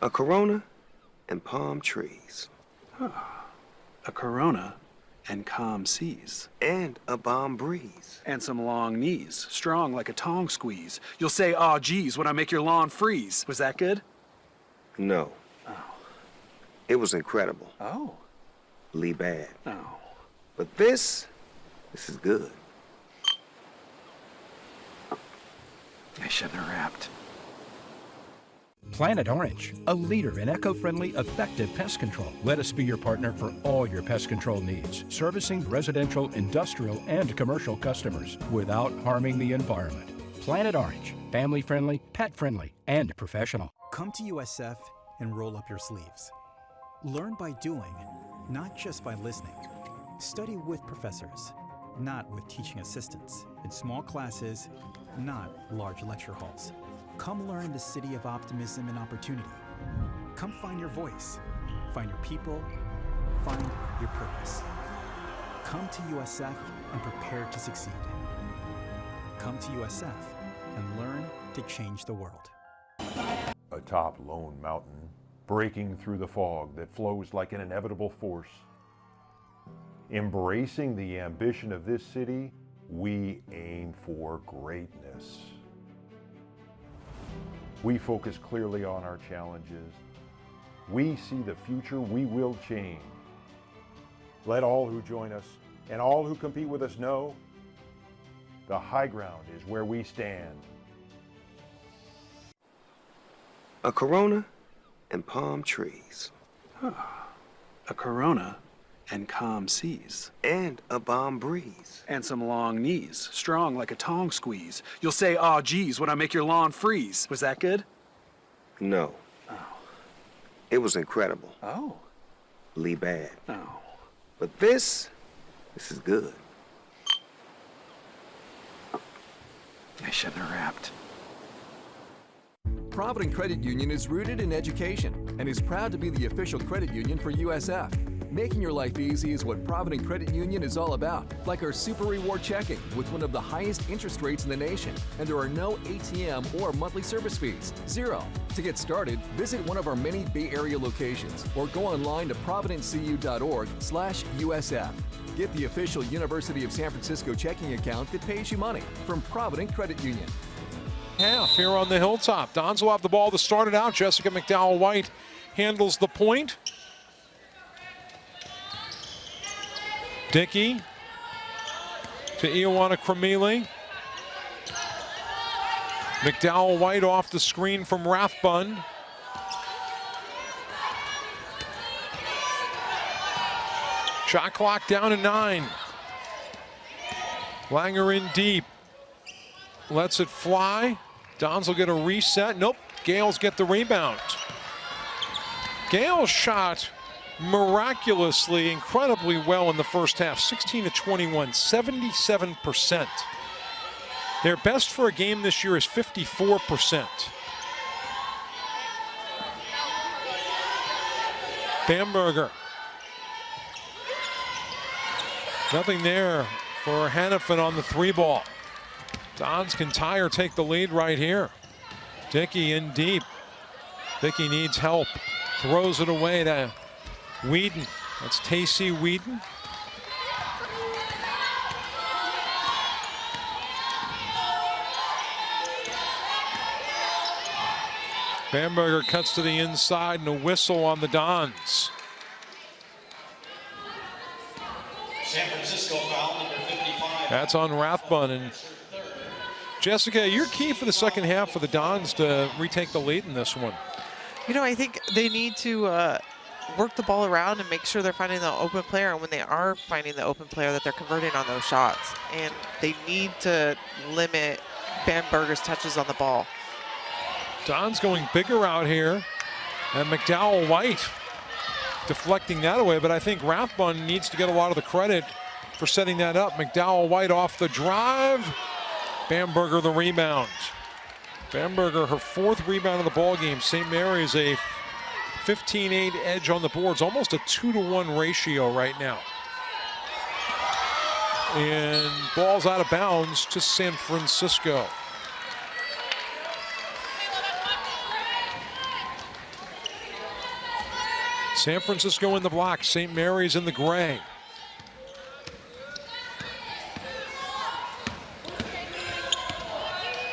A Corona and palm trees. A Corona and calm seas. And a balm breeze. And some long knees, strong like a tongue squeeze. You'll say, "Aw, geez," when I make your lawn freeze. Was that good? No. Oh. It was incredible. Oh. Lee bad. Oh. But this is good. I shouldn't have rapped. Planet Orange, a leader in eco-friendly, effective pest control. Let us be your partner for all your pest control needs, servicing residential, industrial, and commercial customers without harming the environment. Planet Orange, family-friendly, pet-friendly, and professional. Come to USF and roll up your sleeves. Learn by doing, not just by listening. Study with professors, not with teaching assistants. In small classes, not large lecture halls. Come learn the city of optimism and opportunity. Come find your voice, find your people, find your purpose. Come to USF and prepare to succeed. Come to USF and learn to change the world. Atop Lone Mountain, breaking through the fog that flows like an inevitable force. Embracing the ambition of this city, we aim for greatness. We focus clearly on our challenges. We see the future we will change. Let all who join us and all who compete with us know the high ground is where we stand. A Corona and palm trees. A Corona and calm seas. And a balm breeze. And some long knees, strong like a tongue squeeze. You'll say, "Aw, geez," when I make your lawn freeze. Was that good? No. Oh. It was incredible. Oh. Lee bad. Oh. But this is good. I shouldn't have rapped. Provident Credit Union is rooted in education and is proud to be the official credit union for USF. Making your life easy is what Provident Credit Union is all about, like our Super Reward Checking with one of the highest interest rates in the nation, and there are no ATM or monthly service fees, 0. To get started, visit one of our many Bay Area locations or go online to providentcu.org/USF. Get the official University of San Francisco checking account that pays you money from Provident Credit Union. Half here on the hilltop. Dons will have the ball to start it out. Jessica McDowell-White handles the point. Dickey to Ioana Kremili. McDowell-White off the screen from Rathbun. Shot clock down to 9. Langer in deep. Lets it fly. Dons will get a reset. Nope. Gales get the rebound. Gales shot miraculously, incredibly well in the first half. 16 to 21, 77%. Their best for a game this year is 54%. Bamberger. Nothing there for Hannafin on the 3 ball. Dons can tie or take the lead right here. Dickey in deep. Dickey needs help. Throws it away to Whedon. That's Tacey Whedon. Bamberger cuts to the inside and a whistle on the Dons. San Francisco foul, number 55. That's on Rathbun. And Jessica, you're key for the second half for the Dons to retake the lead in this one. You know, I think they need to work the ball around and make sure they're finding the open player, and when they are finding the open player, that they're converting on those shots. And they need to limit Bamberger's touches on the ball. Don's going bigger out here, and McDowell White deflecting that away, but I think Rathbun needs to get a lot of the credit for setting that up. McDowell White off the drive, Bamberger the rebound. Bamberger, her 4th rebound of the ball game. St. Mary's a 15-8 edge on the boards, almost a 2-to-1 ratio right now. And ball's out of bounds to San Francisco. San Francisco in the black, St. Mary's in the gray.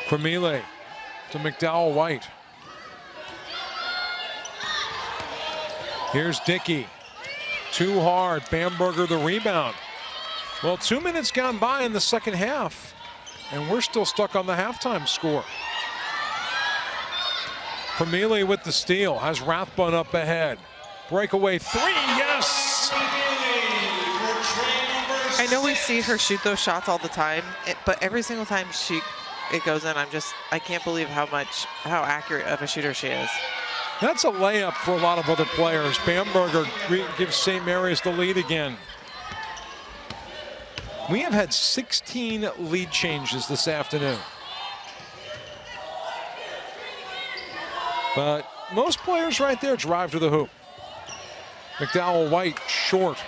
Cremile to McDowell White. Here's Dickey. Too hard. Bamberger the rebound. Well, 2 minutes gone by in the second half, and we're still stuck on the halftime score. Cremile with the steal. Has Rathbun up ahead. Breakaway 3, yes! I know we see her shoot those shots all the time, but every single time it goes in, I can't believe how accurate of a shooter she is. That's a layup for a lot of other players. Bamberger gives St. Mary's the lead again. We have had 16 lead changes this afternoon. But most players right there drive to the hoop. McDowell White short.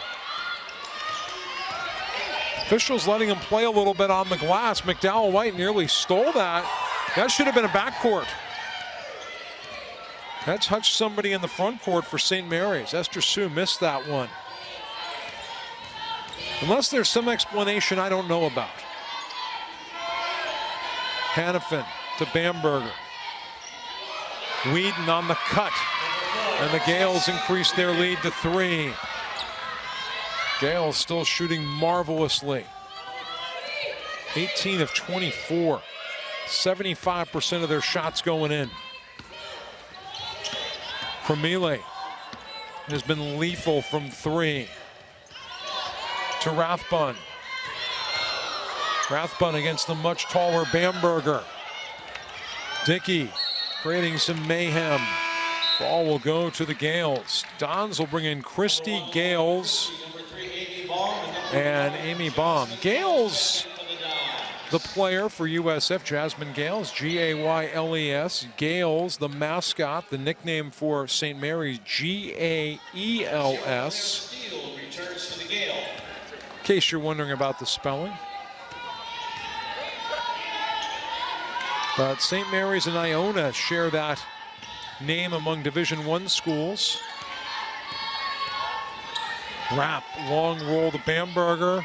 Officials letting him play a little bit on the glass. McDowell White nearly stole that. That should have been a backcourt. That touched somebody in the front court for St. Mary's. Esther Sue missed that one. Unless there's some explanation I don't know about. Hannafin to Bamberger. Whedon on the cut. And the Gales increase their lead to 3. Gales still shooting marvelously. 18 of 24. 75% of their shots going in. Cremile has been lethal from 3. To Rathbun. Rathbun against the much taller Bamberger. Dickey creating some mayhem. Ball will go to the Gales. Dons will bring in Christy Gales and Amy Baum. Gales, the player for USF, Jasmine Gales, G-A-Y-L-E-S. Gales, the mascot, the nickname for St. Mary's, G-A-E-L-S. In case you're wondering about the spelling. But St. Mary's and Iona share that name among Division I schools. Rapp, long roll to Bamberger.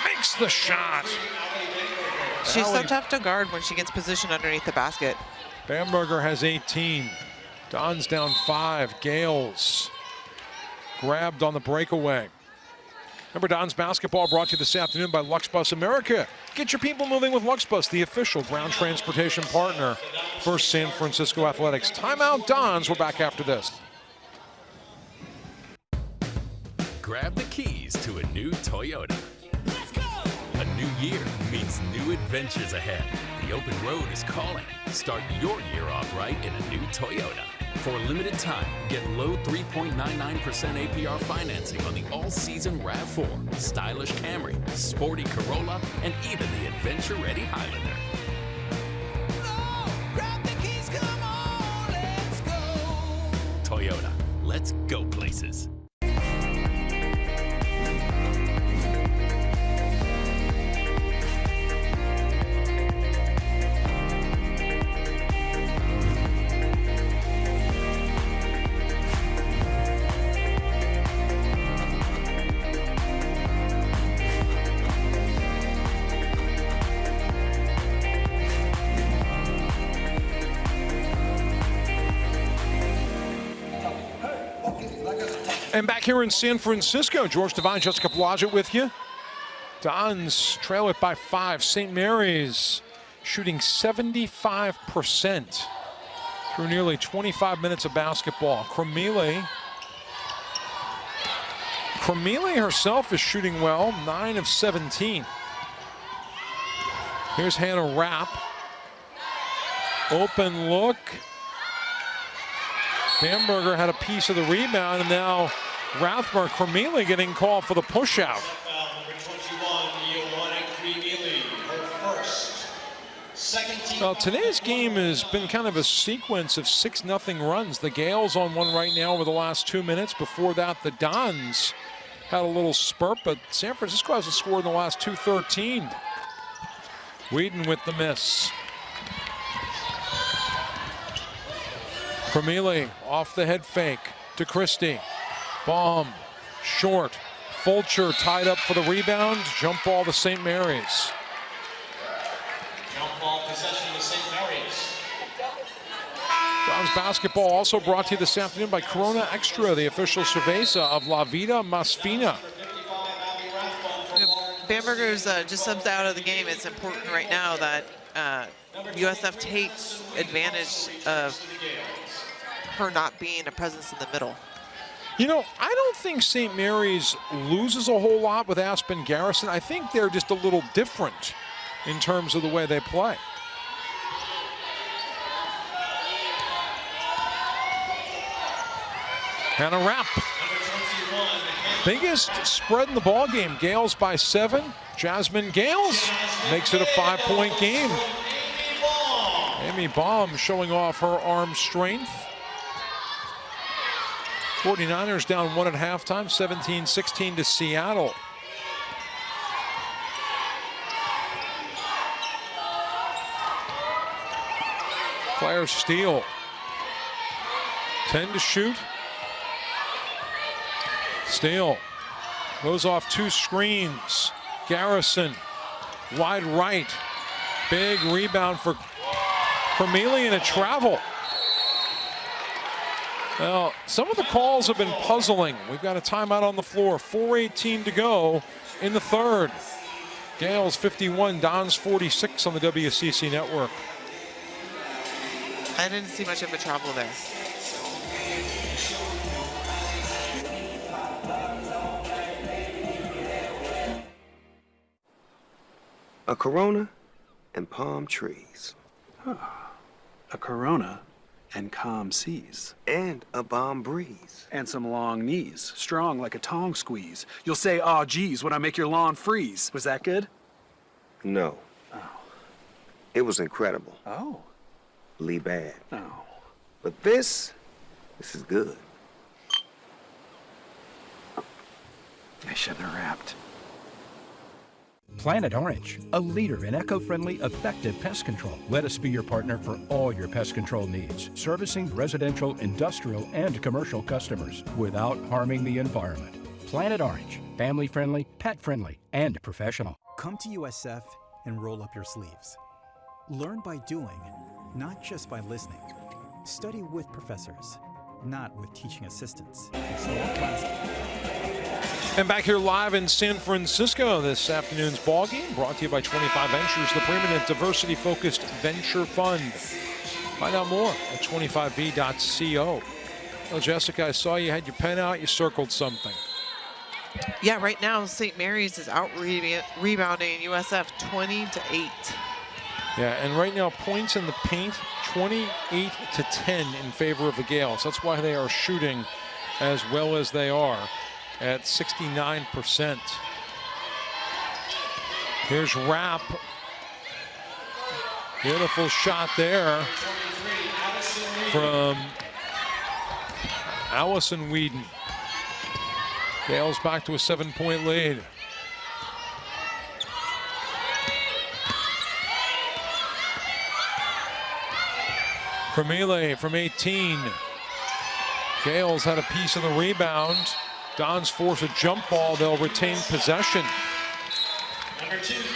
Makes the shot. She's so tough to guard when she gets positioned underneath the basket. Bamberger has 18. Don's down 5. Gales grabbed on the breakaway. Remember, Don's basketball brought to you this afternoon by Luxbus America. Get your people moving with Luxbus, the official ground transportation partner for San Francisco Athletics. Timeout, Dons. We're back after this. Grab the keys to a new Toyota. Let's go! A new year means new adventures ahead. The open road is calling. Start your year off right in a new Toyota. For a limited time, get low 3.99% APR financing on the all-season RAV4, stylish Camry, sporty Corolla, and even the adventure-ready Highlander. Oh, grab the keys, come on, let's go. Toyota, let's go places. And back here in San Francisco, George Devine, Jessica Blodgett with you. Dons trail it by 5. St. Mary's shooting 75% through nearly 25 minutes of basketball. Cromile herself is shooting well, 9 of 17. Here's Hannah Rapp. Open look. Bamberger had a piece of the rebound, and now Rathmar. Cromile getting called for the push-out. Well, today's game has been kind of a sequence of 6-0 runs. The Gales on one right now over the last 2 minutes. Before that, the Dons had a little spurt, but San Francisco hasn't scored in the last 2:13. Whedon with the miss. Cromile off the head fake to Christie. Baum, short. Fulcher tied up for the rebound. Jump ball to St. Mary's. Jump ball possession to St. Mary's. Dons basketball also brought to you this afternoon by Corona Extra, the official cerveza of La Vida Más Fina. Bamberger's just subbed out of the game. It's important right now that USF takes advantage of her not being a presence in the middle. You know, I don't think St. Mary's loses a whole lot with Aspen Garrison. I think they're just a little different in terms of the way they play. Hannah Rapp. Biggest spread in the ball game. Gales by 7. Jasmine Gales makes it a 5-point game. Amy Baum showing off her arm strength. 49ers down 1 at halftime, 17-16 to Seattle. Claire Steele. 10 to shoot. Steele goes off 2 screens. Garrison, wide right. Big rebound for Cromile and a travel. Well, some of the calls have been puzzling. We've got a timeout on the floor. 4:18 to go in the third. Gales 51, Dons 46 on the WCC network. I didn't see much of a travel there. A Corona and palm trees. A Corona and calm seas. And a balm breeze. And some long knees, strong like a tong squeeze. You'll say, "Aw, geez," when I make your lawn freeze. Was that good? No. Oh. It was incredible. Oh. Lee bad. Oh. But this is good. I shouldn't have rapped. Planet Orange, a leader in eco-friendly, effective pest control. Let us be your partner for all your pest control needs, servicing residential, industrial, and commercial customers without harming the environment. Planet Orange, family-friendly, pet-friendly, and professional. Come to USF and roll up your sleeves. Learn by doing, not just by listening. Study with professors, not with teaching assistants. In small classes. And back here live in San Francisco, this afternoon's ball game brought to you by 25 Ventures, the preeminent diversity-focused venture fund. Find out more at 25v.co. Well, Jessica, I saw you had your pen out. You circled something. Yeah, right now St. Mary's is out rebounding USF 20-8. Yeah, and right now points in the paint, 28-10 in favor of the Gales. That's why they are shooting as well as they are at 69%. Here's Rapp. Beautiful shot there from Allison Whedon. Gales back to a 7-point lead. Cromile from 18. Gales had a piece of the rebound. Dons force a jump ball. They'll retain possession.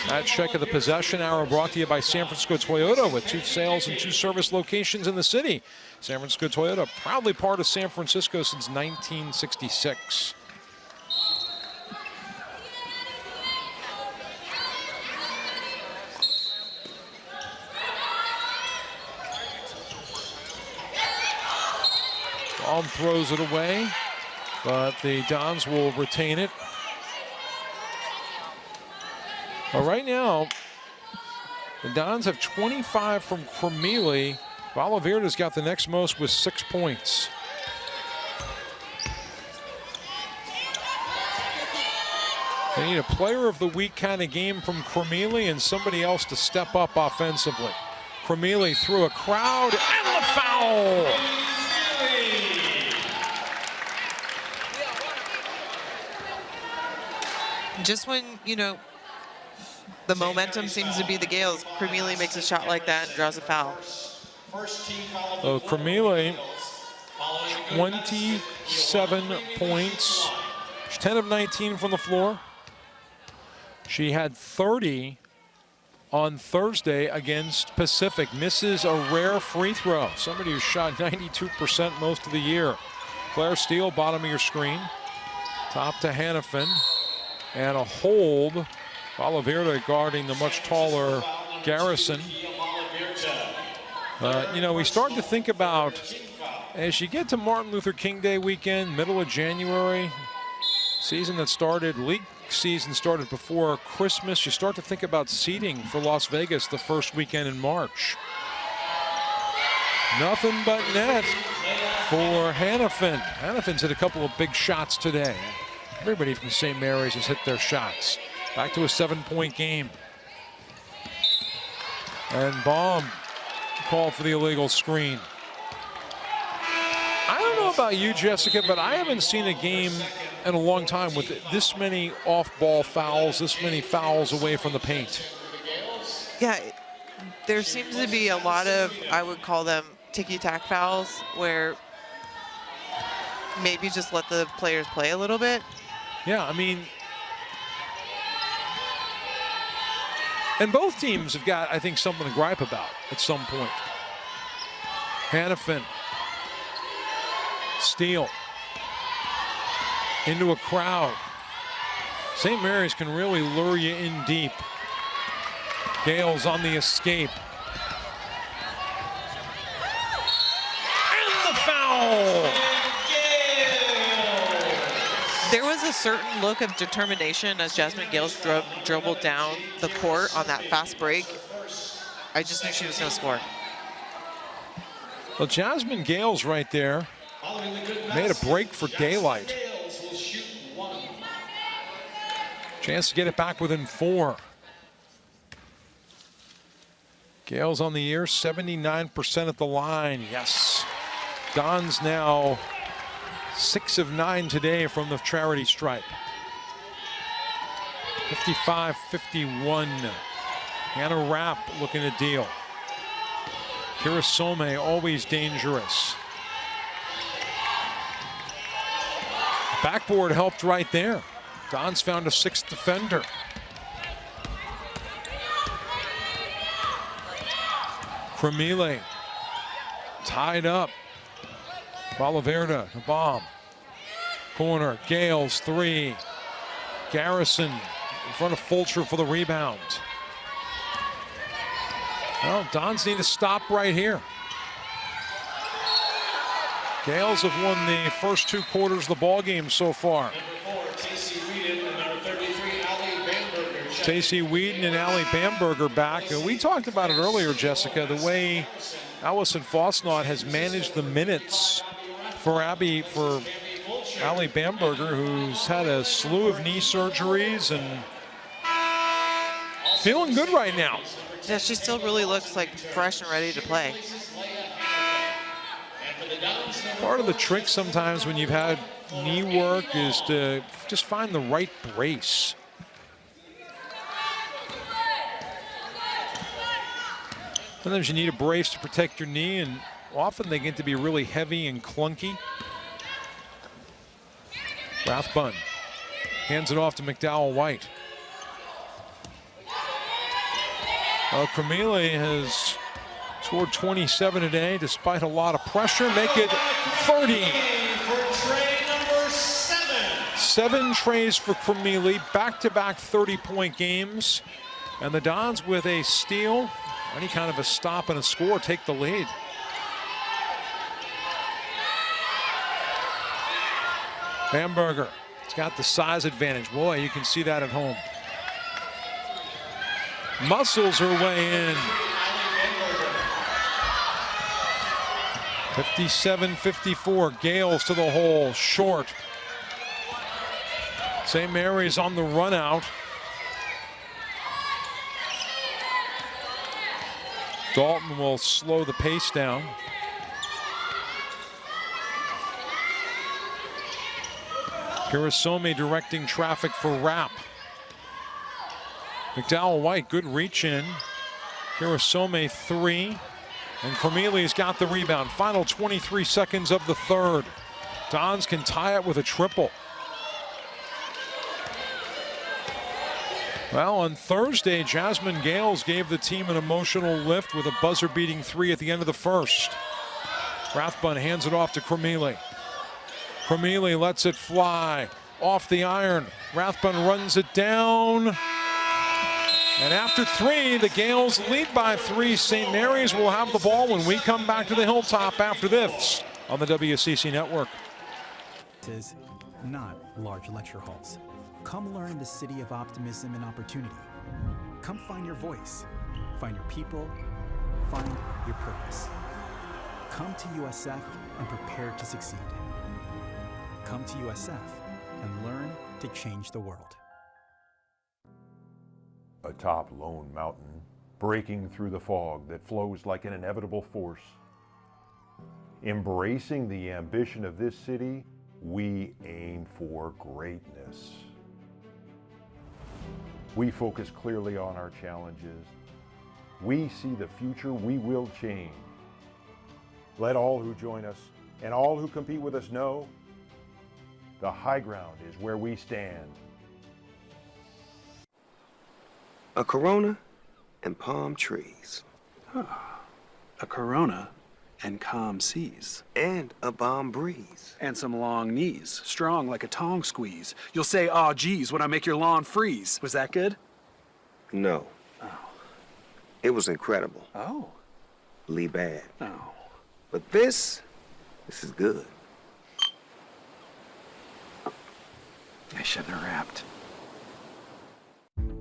That check of the possession hour brought to you by San Francisco Toyota with 2 sales and 2 service locations in the city. San Francisco Toyota, proudly part of San Francisco since 1966. Baum throws it away, but the Dons will retain it. Well, right now, the Dons have 25 from Cremili. Valaverde's got the next most with 6 points. They need a player of the week kind of game from Cremili and somebody else to step up offensively. Cremili through a crowd and the foul. Just when, you know, the momentum seems to be the Gales, Cremili makes a shot like that and draws a foul. So Cremili, 27 points. She's 10 of 19 from the floor. She had 30 on Thursday against Pacific. Misses a rare free throw. Somebody who shot 92% most of the year. Claire Steele, bottom of your screen. Top to Hannafin. And a hold. Valaverde guarding the much taller Garrison. You know, we start to think about, as you get to Martin Luther King Day weekend, middle of January, season that started, league season started before Christmas, you start to think about seeding for Las Vegas the first weekend in March. Nothing but net for Hannafin. Hannafin's hit a couple of big shots today. Everybody from St. Mary's has hit their shots. Back to a 7-point game. And Baum called for the illegal screen. I don't know about you, Jessica, but I haven't seen a game in a long time with this many off-ball fouls, this many fouls away from the paint. Yeah, there seems to be a lot of, I would call them ticky-tack fouls, where maybe just let the players play a little bit. Yeah, I mean, and both teams have got, I think, something to gripe about at some point. Hannafin, Steele, into a crowd. St. Mary's can really lure you in deep. Gales on the escape. And the foul! There was a certain look of determination as Jasmine Gales dribbled down the court on that fast break. I just knew she was going to score. Well, Jasmine Gales right there made a break for daylight. Chance to get it back within 4. Gales on the year, 79% at the line. Yes. Dons now 6 of 9 today from the charity stripe. 55-51. Hannah Rapp looking to deal. Kira Some always dangerous. Backboard helped right there. Dons found a 6th defender. Cremili tied up. Valaverde, the bomb. Corner, Gales, 3. Garrison in front of Fulcher for the rebound. Well, Dons need to stop right here. Gales have won the first 2 quarters of the ball game so far. Tacey Whedon and Allie Bamberger back. We talked about it earlier, Jessica, the way Allison Fosnaught has managed the minutes for Allie Bamberger, who's had a slew of knee surgeries and feeling good right now. Yeah, she still really looks like fresh and ready to play. Part of the trick sometimes when you've had knee work is to just find the right brace. Sometimes you need a brace to protect your knee, and often they get to be really heavy and clunky. Rathbun hands it off to McDowell White. Cremili has scored 27 today despite a lot of pressure. Make it 30. For tray number 7. 7 trays for Cremili, back-to-back 30-point games. And the Dons with a steal, any kind of a stop and a score, take the lead. Bamberger, it's got the size advantage. Boy, you can see that at home. Muscles her way in. 57-54, Gales to the hole, short. St. Mary's on the run out. Dalton will slow the pace down. Kirasome directing traffic for Rapp. McDowell White, good reach in. Kirasome 3. And Cremili's got the rebound. Final 23 seconds of the third. Dons can tie it with a triple. Well, on Thursday, Jasmine Gales gave the team an emotional lift with a buzzer-beating 3 at the end of the first. Rathbun hands it off to Cremili. Cremili lets it fly off the iron. Rathbun runs it down. And after 3, the Gales lead by 3. St. Mary's will have the ball when we come back to the Hilltop after this on the WCC Network. Is not large lecture halls. Come learn the city of optimism and opportunity. Come find your voice, find your people, find your purpose. Come to USF and prepare to succeed. Come to USF and learn to change the world. Atop Lone Mountain, breaking through the fog that flows like an inevitable force. Embracing the ambition of this city, we aim for greatness. We focus clearly on our challenges. We see the future we will change. Let all who join us and all who compete with us know the high ground is where we stand. A Corona and palm trees. A Corona and calm seas. And a balm breeze. And some long knees, strong like a tong squeeze. You'll say, "Aw, geez," when I make your lawn freeze. Was that good? No. Oh. It was incredible. Oh. Lee bad. Oh. But this is good. I shouldn't have rapped.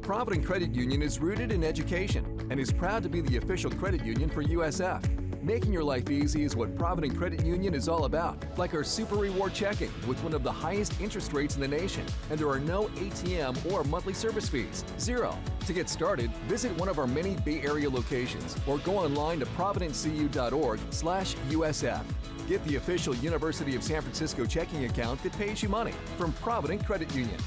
Provident Credit Union is rooted in education and is proud to be the official credit union for USF. Making your life easy is what Provident Credit Union is all about, like our Super Reward Checking with one of the highest interest rates in the nation. And there are no ATM or monthly service fees, 0. To get started, visit one of our many Bay Area locations or go online to providentcu.org/USF. Get the official University of San Francisco checking account that pays you money from Provident Credit Union.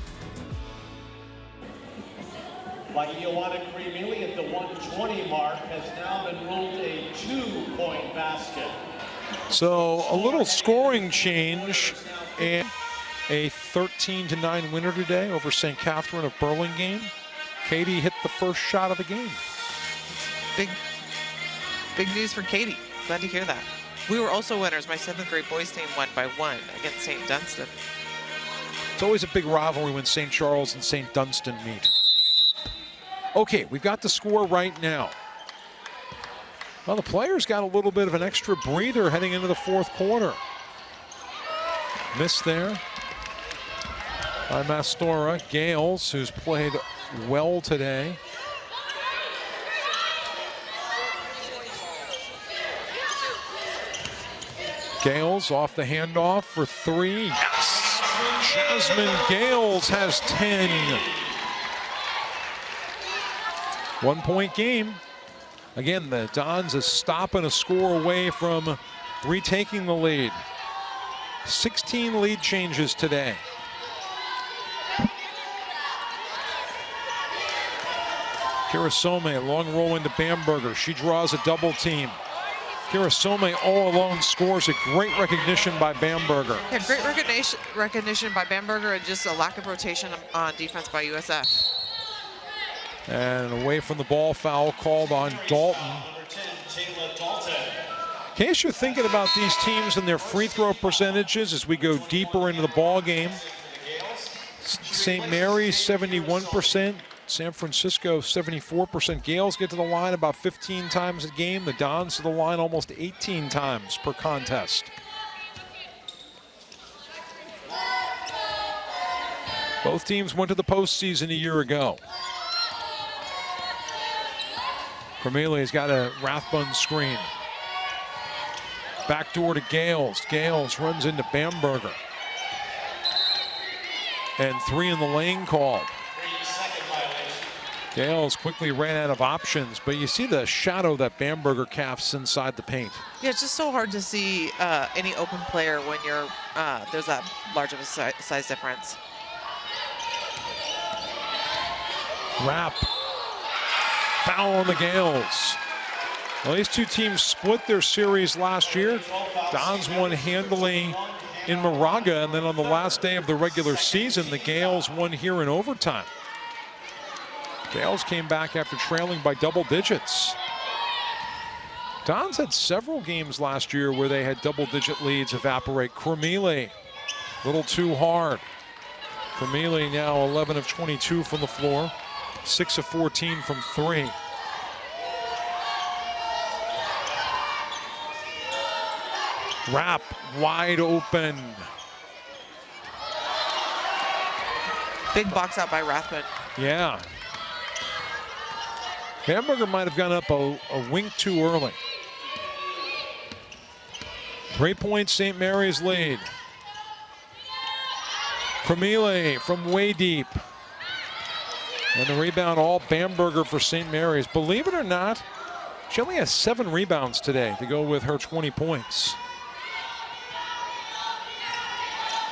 Ioana Cremili at the 120 mark has now been ruled a 2-point basket. So a little scoring change and a 13-9 winner today over St. Catherine of Burlingame. Katie hit the first shot of the game. Big news for Katie. Glad to hear that. We were also winners. My 7th grade boys team won by 1 against St. Dunstan. It's always a big rivalry when St. Charles and St. Dunstan meet. Okay, we've got the score right now. Well, the players got a little bit of an extra breather heading into the fourth quarter. Miss there by Mastora. Gales, who's played well today. Gales off the handoff for 3. Yes! Jasmine Gales has 10. 1-point game. Again, the Dons a stop and a score away from retaking the lead. 16 lead changes today. Kirasome, long roll into Bamberger. She draws a double team. Kirasome all alone scores. A great recognition by Bamberger. Yeah, great recognition by Bamberger and just a lack of rotation on defense by USF. And away from the ball, foul called on Dalton. Number 10, Taylor Dalton. In case you're thinking about these teams and their free throw percentages as we go deeper into the ball game, St. Mary's 71%, San Francisco 74%. Gales get to the line about 15 times a game. The Dons to the line almost 18 times per contest. Both teams went to the postseason a year ago. Cormelia's got a Rathbun screen. Backdoor to Gales. Gales runs into Bamberger. And 3 in the lane called. 3-second violation. Gales quickly ran out of options, but you see the shadow that Bamberger casts inside the paint. Yeah, it's just so hard to see any open player when you're there's that large of a size difference. Rapp. Foul on the Gales. Well, these two teams split their series last year. Dons won handily in Moraga, and then on the last day of the regular season, the Gales won here in overtime. Gales came back after trailing by double digits. Dons had several games last year where they had double-digit leads evaporate. Cormelie, a little too hard. Cormelie now 11 of 22 from the floor, 6 of 14 from 3. Rapp wide open. Big box out by Rathbun. Yeah. Bamberger might have gone up a wink too early. 3-point St. Mary's lead. Cormelie from way deep. And the rebound all Bamberger for St. Mary's. Believe it or not, she only has 7 rebounds today to go with her 20 points.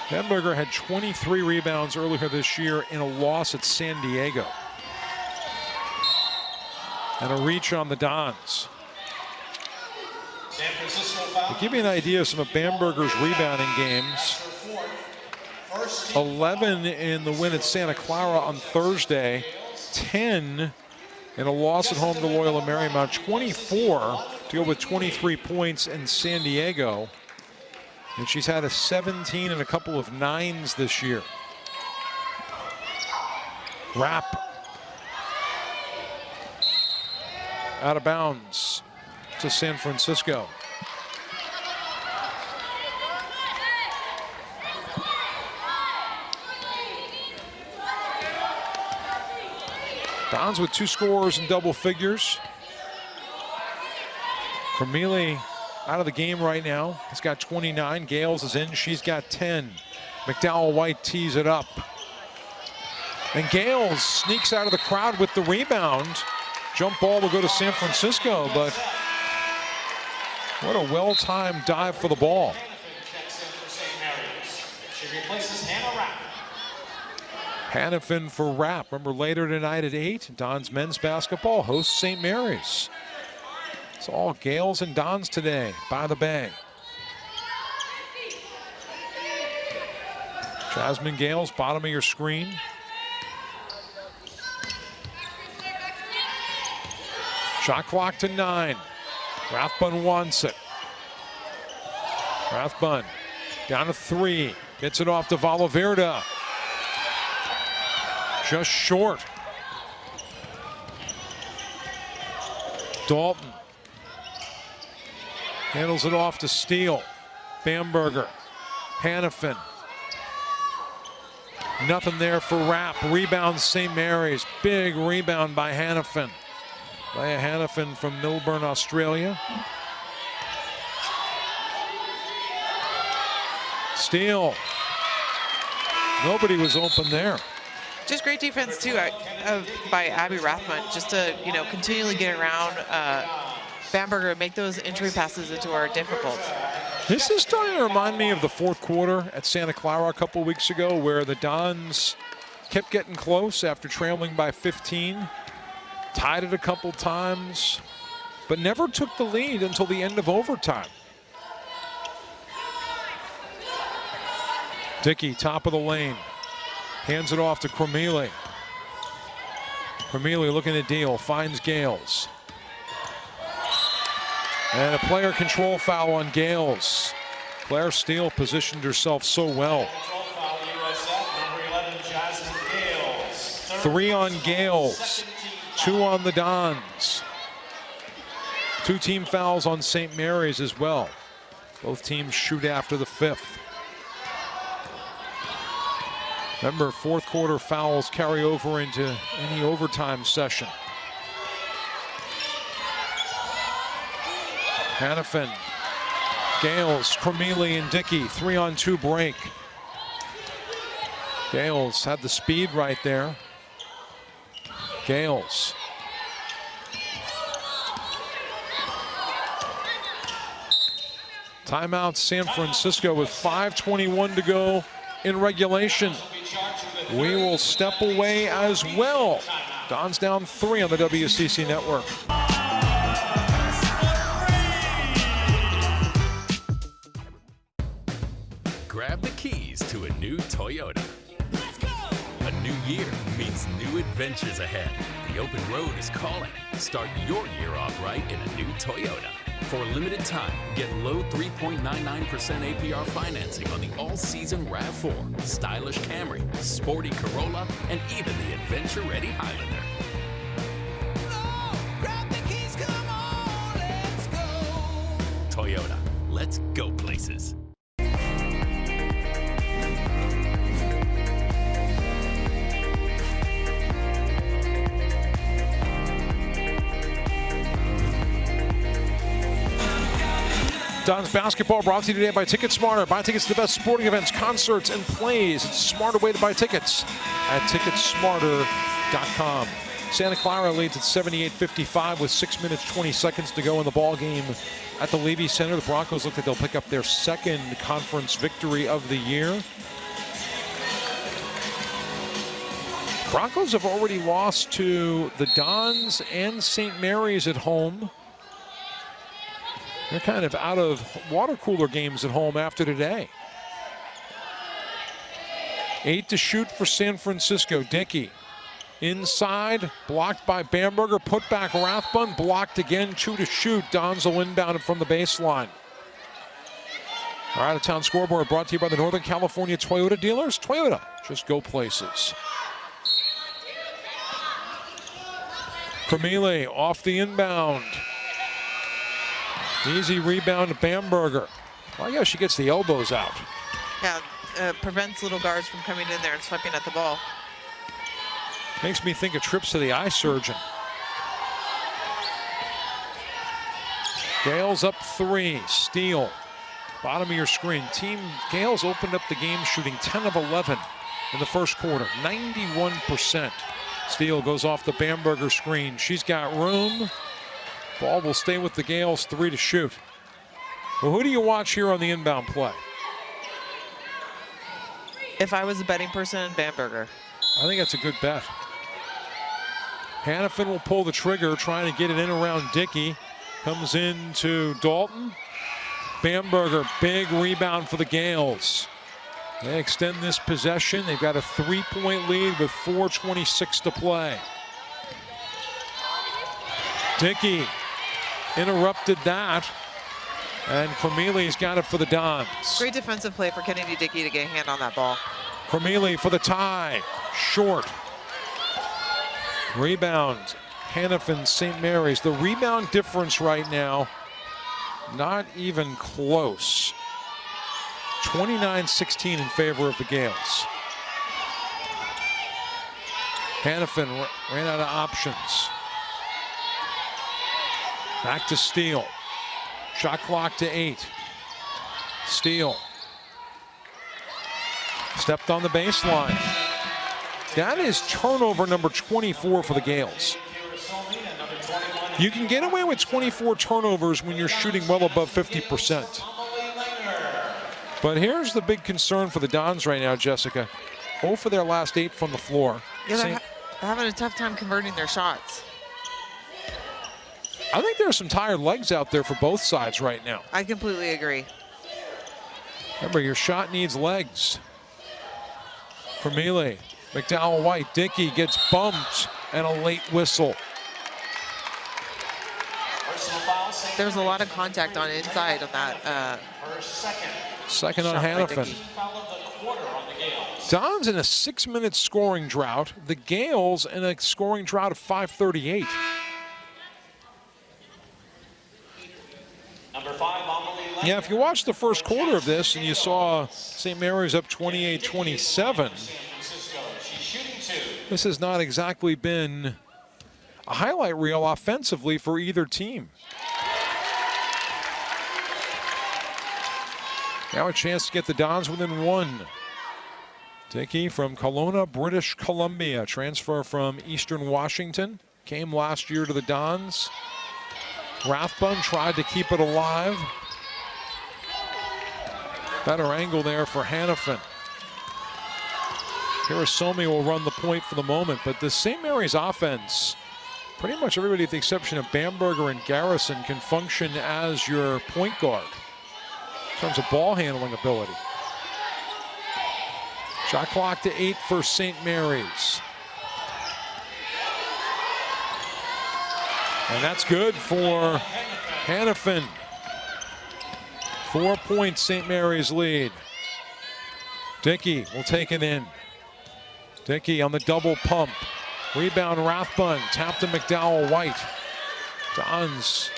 Bamberger had 23 rebounds earlier this year in a loss at San Diego. And a reach on the Dons. San Francisco foul. To give you an idea of some of Bamberger's rebounding games, 11 in the win at Santa Clara on Thursday, 10 in a loss at home to Loyola Marymount, 24 to go with 23 points in San Diego. And she's had a 17 and a couple of 9s this year. Rapp. Out of bounds to San Francisco. Dons with 2 scorers in double figures. Cormelie out of the game right now. He's got 29. Gales is in. She's got 10. McDowell White tees it up. And Gales sneaks out of the crowd with the rebound. Jump ball will go to San Francisco, but what a well-timed dive for the ball. She replaces Hannah Rapp. Hannafin for Rapp. Remember later tonight at 8, Dons men's basketball hosts St. Mary's. It's all Gales and Dons today by the Bay. Jasmine Gales, bottom of your screen. Shot clock to 9. Rathbun wants it. Rathbun down to 3. Gets it off to Valaverda. Just short. Dalton handles it off to Steele. Bamberger. Hannafin. Nothing there for Rapp. Rebounds St. Mary's. Big rebound by Hannafin. Leah Hannafin from Millburn, Australia. Steele. Nobody was open there. Just great defense too by Abby Rathbun, just to continually get around Bamberger, make those entry passes into our difficult. This is starting to remind me of the fourth quarter at Santa Clara a couple weeks ago, where the Dons kept getting close after trailing by 15, tied it a couple times, but never took the lead until the end of overtime. Dickey, top of the lane. Hands it off to Cormelie. Cormelia looking to deal, finds Gales. And a player control foul on Gales. Claire Steele positioned herself so well. Control foul, USF, number 11, Jasmine Gales. 3 on Gales, Second team 2 on the Dons. 2 team fouls on St. Mary's as well. Both teams shoot after the 5th. Remember, fourth quarter fouls carry over into any overtime session. Hannafin, Gales, Cormelia, and Dickey, 3-on-2 break. Gales had the speed right there. Gales. Timeout San Francisco with 5:21 to go in regulation. We will step away as well. Don's down 3 on the WCC network. Grab the keys to a new Toyota. A new year means new adventures ahead. The open road is calling. Start your year off right in a new Toyota. For a limited time, get low 3.99% APR financing on the all-season RAV4, stylish Camry, sporty Corolla, and even the adventure-ready Highlander. Grab the keys, come on, let's go. Toyota, let's go places. Don's basketball brought to you today by Ticket Smarter. Buy tickets to the best sporting events, concerts, and plays. It's a smarter way to buy tickets at ticketsmarter.com. Santa Clara leads at 78-55 with 6 minutes, 20 seconds to go in the ball game at the Levy Center. The Broncos look like they'll pick up their second conference victory of the year. Broncos have already lost to the Dons and St. Mary's at home. They're kind of out of water cooler games at home after today. 8 to shoot for San Francisco. Dickey inside, blocked by Bamberger. Put back Rathbun, blocked again. 2 to shoot. Dons will inbound it from the baseline. Our out-of-town scoreboard brought to you by the Northern California Toyota dealers. Toyota, just go places. Cormelia off the inbound. Easy rebound to Bamberger. Well, yeah, she gets the elbows out. Yeah, prevents little guards from coming in there and swiping at the ball. Makes me think of trips to the eye surgeon. Gales up 3, Steele. Bottom of your screen. Team Gales opened up the game shooting 10 of 11 in the first quarter, 91%. Steele goes off the Bamberger screen. She's got room. Ball will stay with the Gales, 3 to shoot. Well, who do you watch here on the inbound play? If I was a betting person, Bamberger. I think that's a good bet. Hannafin will pull the trigger, trying to get it in around Dickey. Comes in to Dalton. Bamberger, big rebound for the Gales. They extend this possession. They've got a 3-point lead with 4:26 to play. Dickey interrupted that, and Cormelia's got it for the Dons. Great defensive play for Kennedy Dickey to get a hand on that ball. Cormelia for the tie, short. Rebound, Hannafin, St. Mary's. The rebound difference right now, not even close. 29-16 in favor of the Gales. Hannafin ran out of options. Back to Steele. Shot clock to 8. Steele. Stepped on the baseline. That is turnover number 24 for the Gales. You can get away with 24 turnovers when you're shooting well above 50%. But here's the big concern for the Dons right now, Jessica. 0 for their last 8 from the floor. Yeah, they're having a tough time converting their shots. I think there are some tired legs out there for both sides right now. I completely agree. Remember, your shot needs legs. Cormelia, McDowell White, Dickey gets bumped. and a late whistle. There's a lot of contact on inside on that. Second on shot by Hannafin. Dickey. Don's in a 6-minute scoring drought. The Gales in a scoring drought of 5:38. Number 5, Amelie Yeah, if you watched the first quarter of this and you saw St. Mary's up 28-27, this has not exactly been a highlight reel offensively for either team. Now a chance to get the Dons within 1. Dickey from Kelowna, British Columbia, transfer from Eastern Washington, came last year to the Dons. Rathbun tried to keep it alive. Better angle there for Hannafin. Kirasomi will run the point for the moment, but the St. Mary's offense, pretty much everybody with the exception of Bamberger and Garrison can function as your point guard in terms of ball handling ability. Shot clock to 8 for St. Mary's. And that's good for Hannafin. 4 points, St. Mary's lead. Dickey will take it in. Dickey on the double pump. Rebound Rathbun, tapped to McDowell White. Dons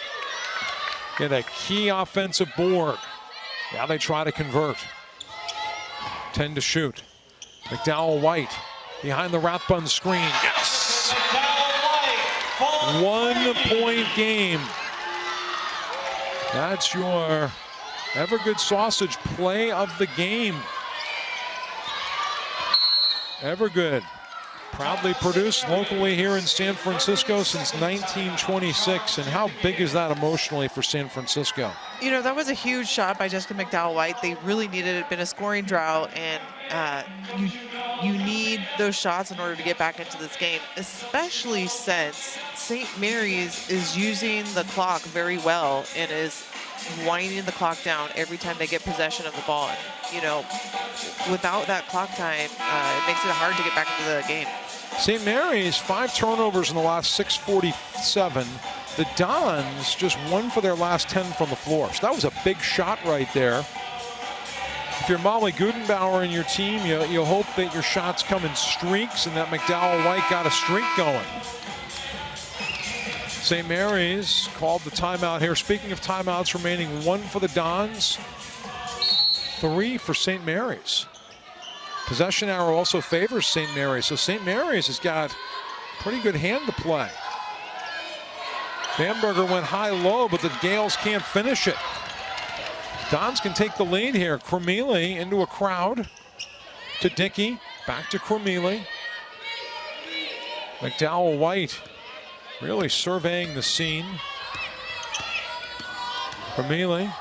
get a key offensive board. Now they try to convert. 10 to shoot. McDowell White behind the Rathbun screen. Yes! 1 point game. That's your Evergood Sausage play of the game. Evergood, proudly produced locally here in San Francisco since 1926. And how big is that emotionally for San Francisco? You know, that was a huge shot by Jessica McDowell White. They really needed it. Been a scoring drought, and you need those shots in order to get back into this game, especially since St. Mary's is using the clock very well and is winding the clock down every time they get possession of the ball. And, you know, without that clock time, it makes it hard to get back into the game. St. Mary's, 5 turnovers in the last 6:47. The Dons just 1 for their last 10 from the floor. So that was a big shot right there. If you're Molly Gudenbauer and your team, you hope that your shots come in streaks and that McDowell White got a streak going. St. Mary's called the timeout here. Speaking of timeouts, remaining 1 for the Dons, 3 for St. Mary's. Possession arrow also favors St. Mary's, so St. Mary's has got a pretty good hand to play. Bamberger went high-low, but the Gales can't finish it. Dons can take the lead here. Crumili into a crowd to Dickey, back to Crumili. McDowell White really surveying the scene. Crumili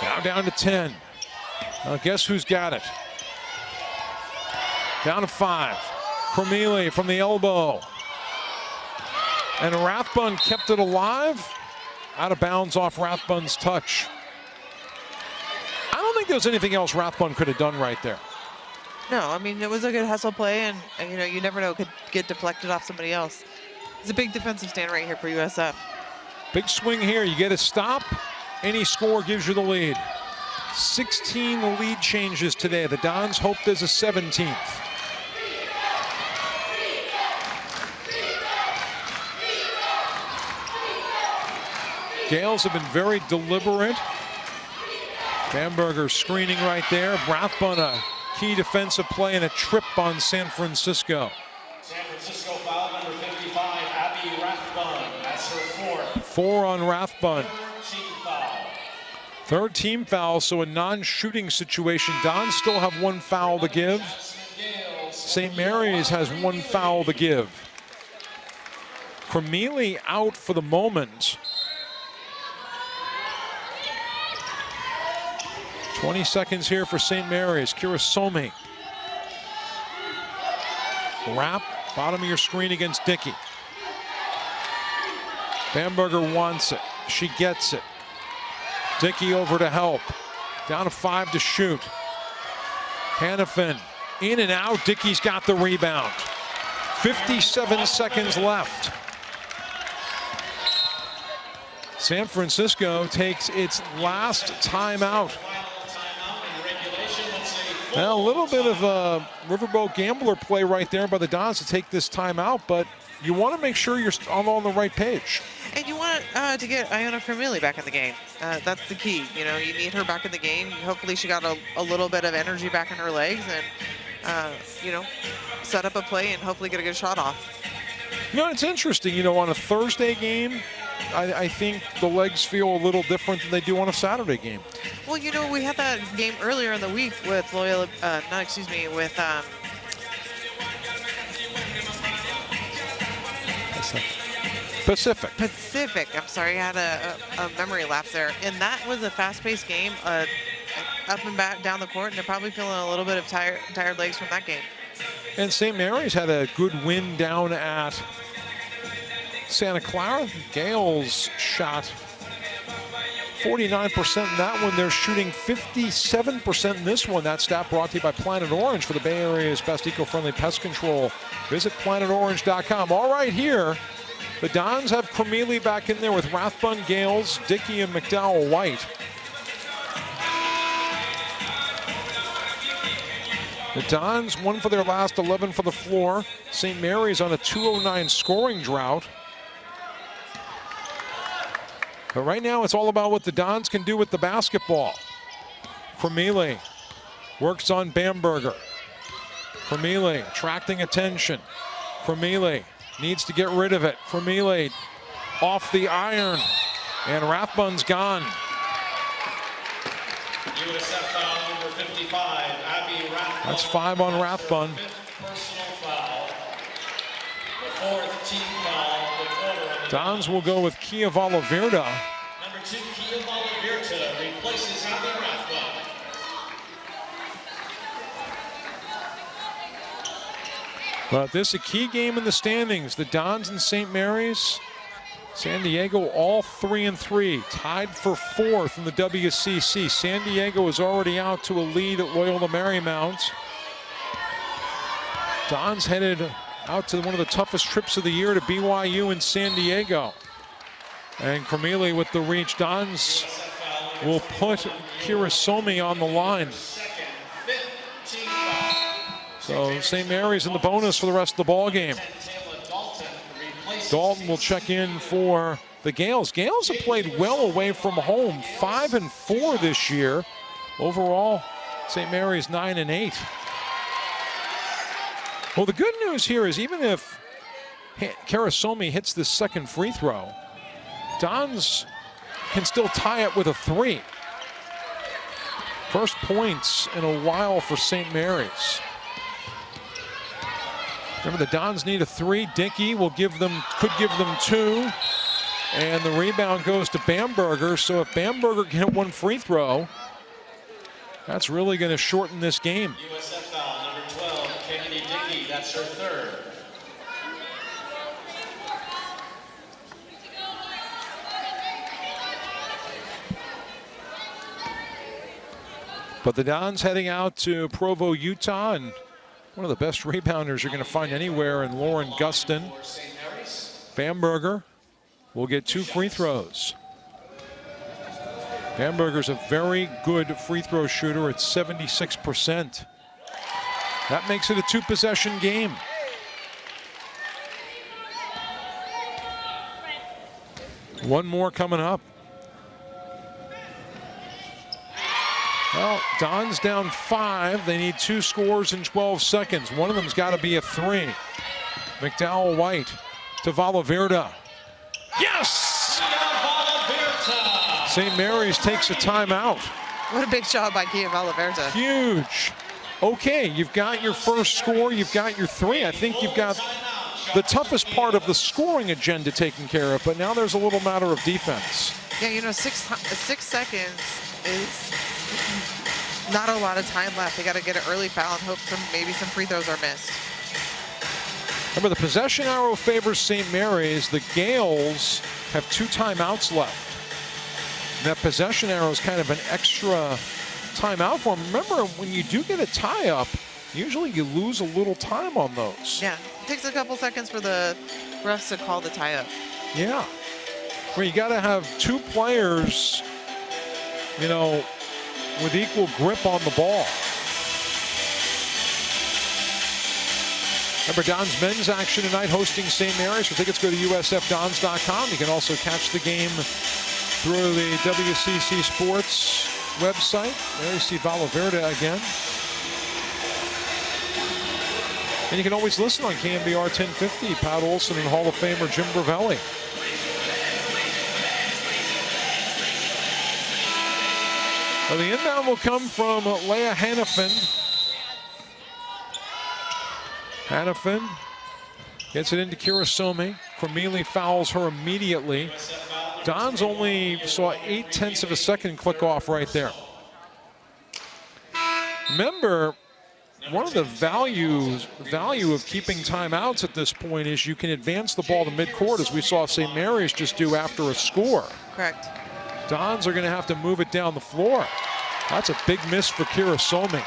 now down to 10. Now guess who's got it? Down to 5. Crumili from the elbow. And Rathbun kept it alive. Out of bounds off Rathbun's touch. I don't think there's anything else Rathbun could have done right there. No, I mean, it was a good hustle play, and you know, you never know, it could get deflected off somebody else. It's a big defensive stand right here for USF. Big swing here. You get a stop. Any score gives you the lead. 16 lead changes today. The Dons hope there's a 17th. Gales have been very deliberate. Bamberger screening right there. Rathbun a key defensive play and a trip on San Francisco. San Francisco foul number 55, Abby Rathbun. That's her 4th. 4 on Rathbun. Team foul. 3rd team foul, so a non-shooting situation. Dons still have 1 foul to give. St. Mary's has 1 foul to give. Crumili out for the moment. 20 seconds here for St. Mary's. Kirasomi. Wrap, bottom of your screen against Dickey. Bamberger wants it. She gets it. Dickey over to help. Down to 5 to shoot. Hannafin in and out. Dickey's got the rebound. 57 seconds left. San Francisco takes its last timeout. Now, a little bit of a riverboat gambler play right there by the Dons to take this timeout, but you want to make sure you're all on the right page. And you want to get Iona Cormilli back in the game. That's the key. You know, you need her back in the game. Hopefully she got a little bit of energy back in her legs and, you know, set up a play and hopefully get a good shot off. You know, it's interesting, you know, on a Thursday game, I think the legs feel a little different than they do on a Saturday game. Well, you know, we had that game earlier in the week with Loyola, with Pacific. Pacific. I'm sorry, I had a memory lapse there. And that was a fast-paced game, up and back down the court, and they're probably feeling a little bit of tired legs from that game. And St. Mary's had a good win down at Santa Clara. Gales shot 49% in that one. They're shooting 57% in this one. That stat brought to you by Planet Orange for the Bay Area's best eco-friendly pest control. Visit planetorange.com. All right, here, the Dons have Cormilli back in there with Rathbun, Gales, Dickey, and McDowell White. The Dons won for their last 11 for the floor. St. Mary's on a 209 scoring drought. But right now it's all about what the Dons can do with the basketball. Cormilli works on Bamberger. Cormilli attracting attention. Cormilli needs to get rid of it. Cormilli off the iron. And Rathbun's gone. USF foul number 55, Abby Rathbun. That's 5 on Rathbun. Personal foul. The 4th team foul of the quarter. Dons will go with Kia Valaverda. Number 2, Kia Valaverda replaces Abby Rathbun. But this is a key game in the standings. The Dons and St. Mary's. San Diego all 3-3, tied for 4th in the WCC. San Diego is already out to a lead at Loyola Marymount. Dons headed out to one of the toughest trips of the year to BYU in San Diego. And Cormilli with the reach. Dons will put Kirasomi on the line. So St. Mary's in the bonus for the rest of the ball game. Dalton will check in for the Gales. Gales have played well away from home, 5-4 this year. Overall, St. Mary's 9-8. Well, the good news here is even if Karasomi hits this second free throw, Dons can still tie it with a 3. First points in a while for St. Mary's. Remember, the Dons need a 3. Dickey could give them 2. And the rebound goes to Bamberger. So if Bamberger can hit 1 free throw, that's really going to shorten this game. USF foul number 12, Kennedy Dickey. That's her 3rd. But the Dons heading out to Provo, Utah, and one of the best rebounders you're going to find anywhere in Lauren Gustin. Bamberger will get 2 free throws. Bamberger's a very good free throw shooter at 76%. That makes it a 2-possession game. One more coming up. Well, Don's down 5. They need 2 scores in 12 seconds. One of them's got to be a 3. McDowell White to Valaverda. Yes! St. Mary's takes a timeout. What a big shot by Kia Valaverda. Huge. Okay, you've got your first score. You've got your 3. I think you've got the toughest part of the scoring agenda taken care of, but now there's a little matter of defense. Yeah, you know, 6 seconds is not a lot of time left. They got to get an early foul and hope maybe some free throws are missed. Remember, the possession arrow favors St. Mary's. The Gales have 2 timeouts left. And that possession arrow is kind of an extra timeout for them. Remember, when you do get a tie-up, usually you lose a little time on those. Yeah, it takes a couple seconds for the refs to call the tie-up. Yeah. Well, you got to have two players, you know, with equal grip on the ball. Remember, Don's men's action tonight hosting St. Mary's. For tickets, go to usfdons.com. You can also catch the game through the WCC Sports website. There you see Valverde again. And you can always listen on KMBR 1050. Pat Olson and Hall of Famer Jim Bravelli. Well, the inbound will come from Leah Hannafin. Hannafin gets it into Kirasomi. Cormili fouls her immediately. Dons only saw 0.8 of a second click off right there. Remember, one of the value of keeping timeouts at this point is you can advance the ball to midcourt, as we saw St. Mary's just do after a score. Correct. Dons are going to have to move it down the floor. That's a big miss for Kirasomi.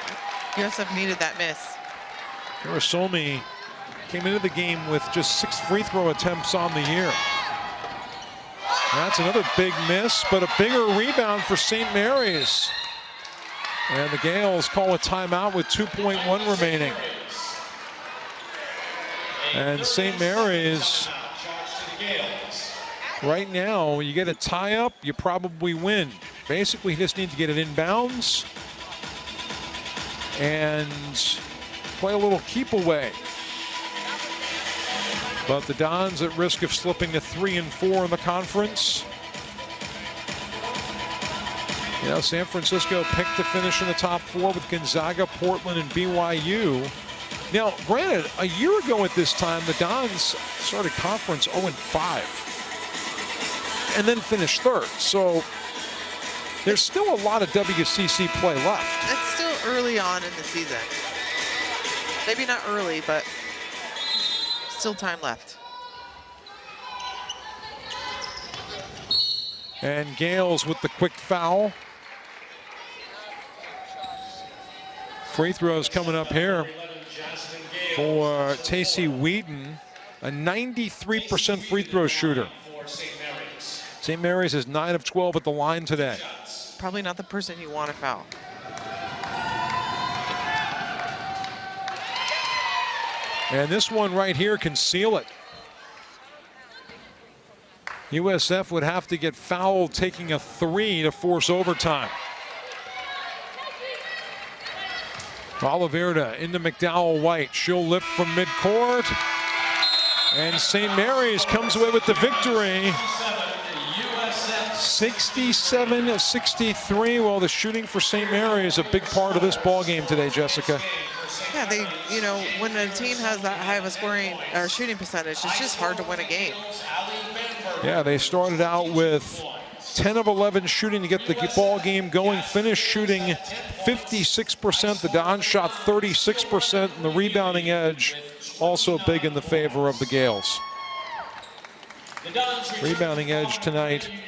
USF needed that miss. Kirasomi came into the game with just 6 free throw attempts on the year. That's another big miss, but a bigger rebound for St. Mary's. And the Gales call a timeout with 2.1 remaining. And St. Mary's, right now, you get a tie-up, you probably win. Basically, you just need to get it inbounds and play a little keep away. But the Dons at risk of slipping to 3 and 4 in the conference. You know, San Francisco picked to finish in the top 4 with Gonzaga, Portland, and BYU. Now, granted, a year ago at this time, the Dons started conference 0-5 and then finished 3rd. So there's still a lot of WCC play left. It's still early on in the season. Maybe not early, but still time left. And Gales with the quick foul. Free throws coming up here for Tacey Whedon, a 93% free throw shooter. St. Mary's is 9 of 12 at the line today. Probably not the person you want to foul. And this one right here can seal it. USF would have to get fouled taking a 3 to force overtime. Valverde into McDowell White. She'll lift from midcourt. And St. Mary's comes away with the victory. 67-63. Well, the shooting for St. Mary is a big part of this ball game today, Jessica. Yeah, they, you know, when a team has that high of a scoring or shooting percentage, it's just hard to win a game. Yeah, they started out with 10 of 11 shooting to get the ball game going. Finished shooting 56%. The Dons shot 36%, and the rebounding edge also big in the favor of the Gales. Rebounding edge tonight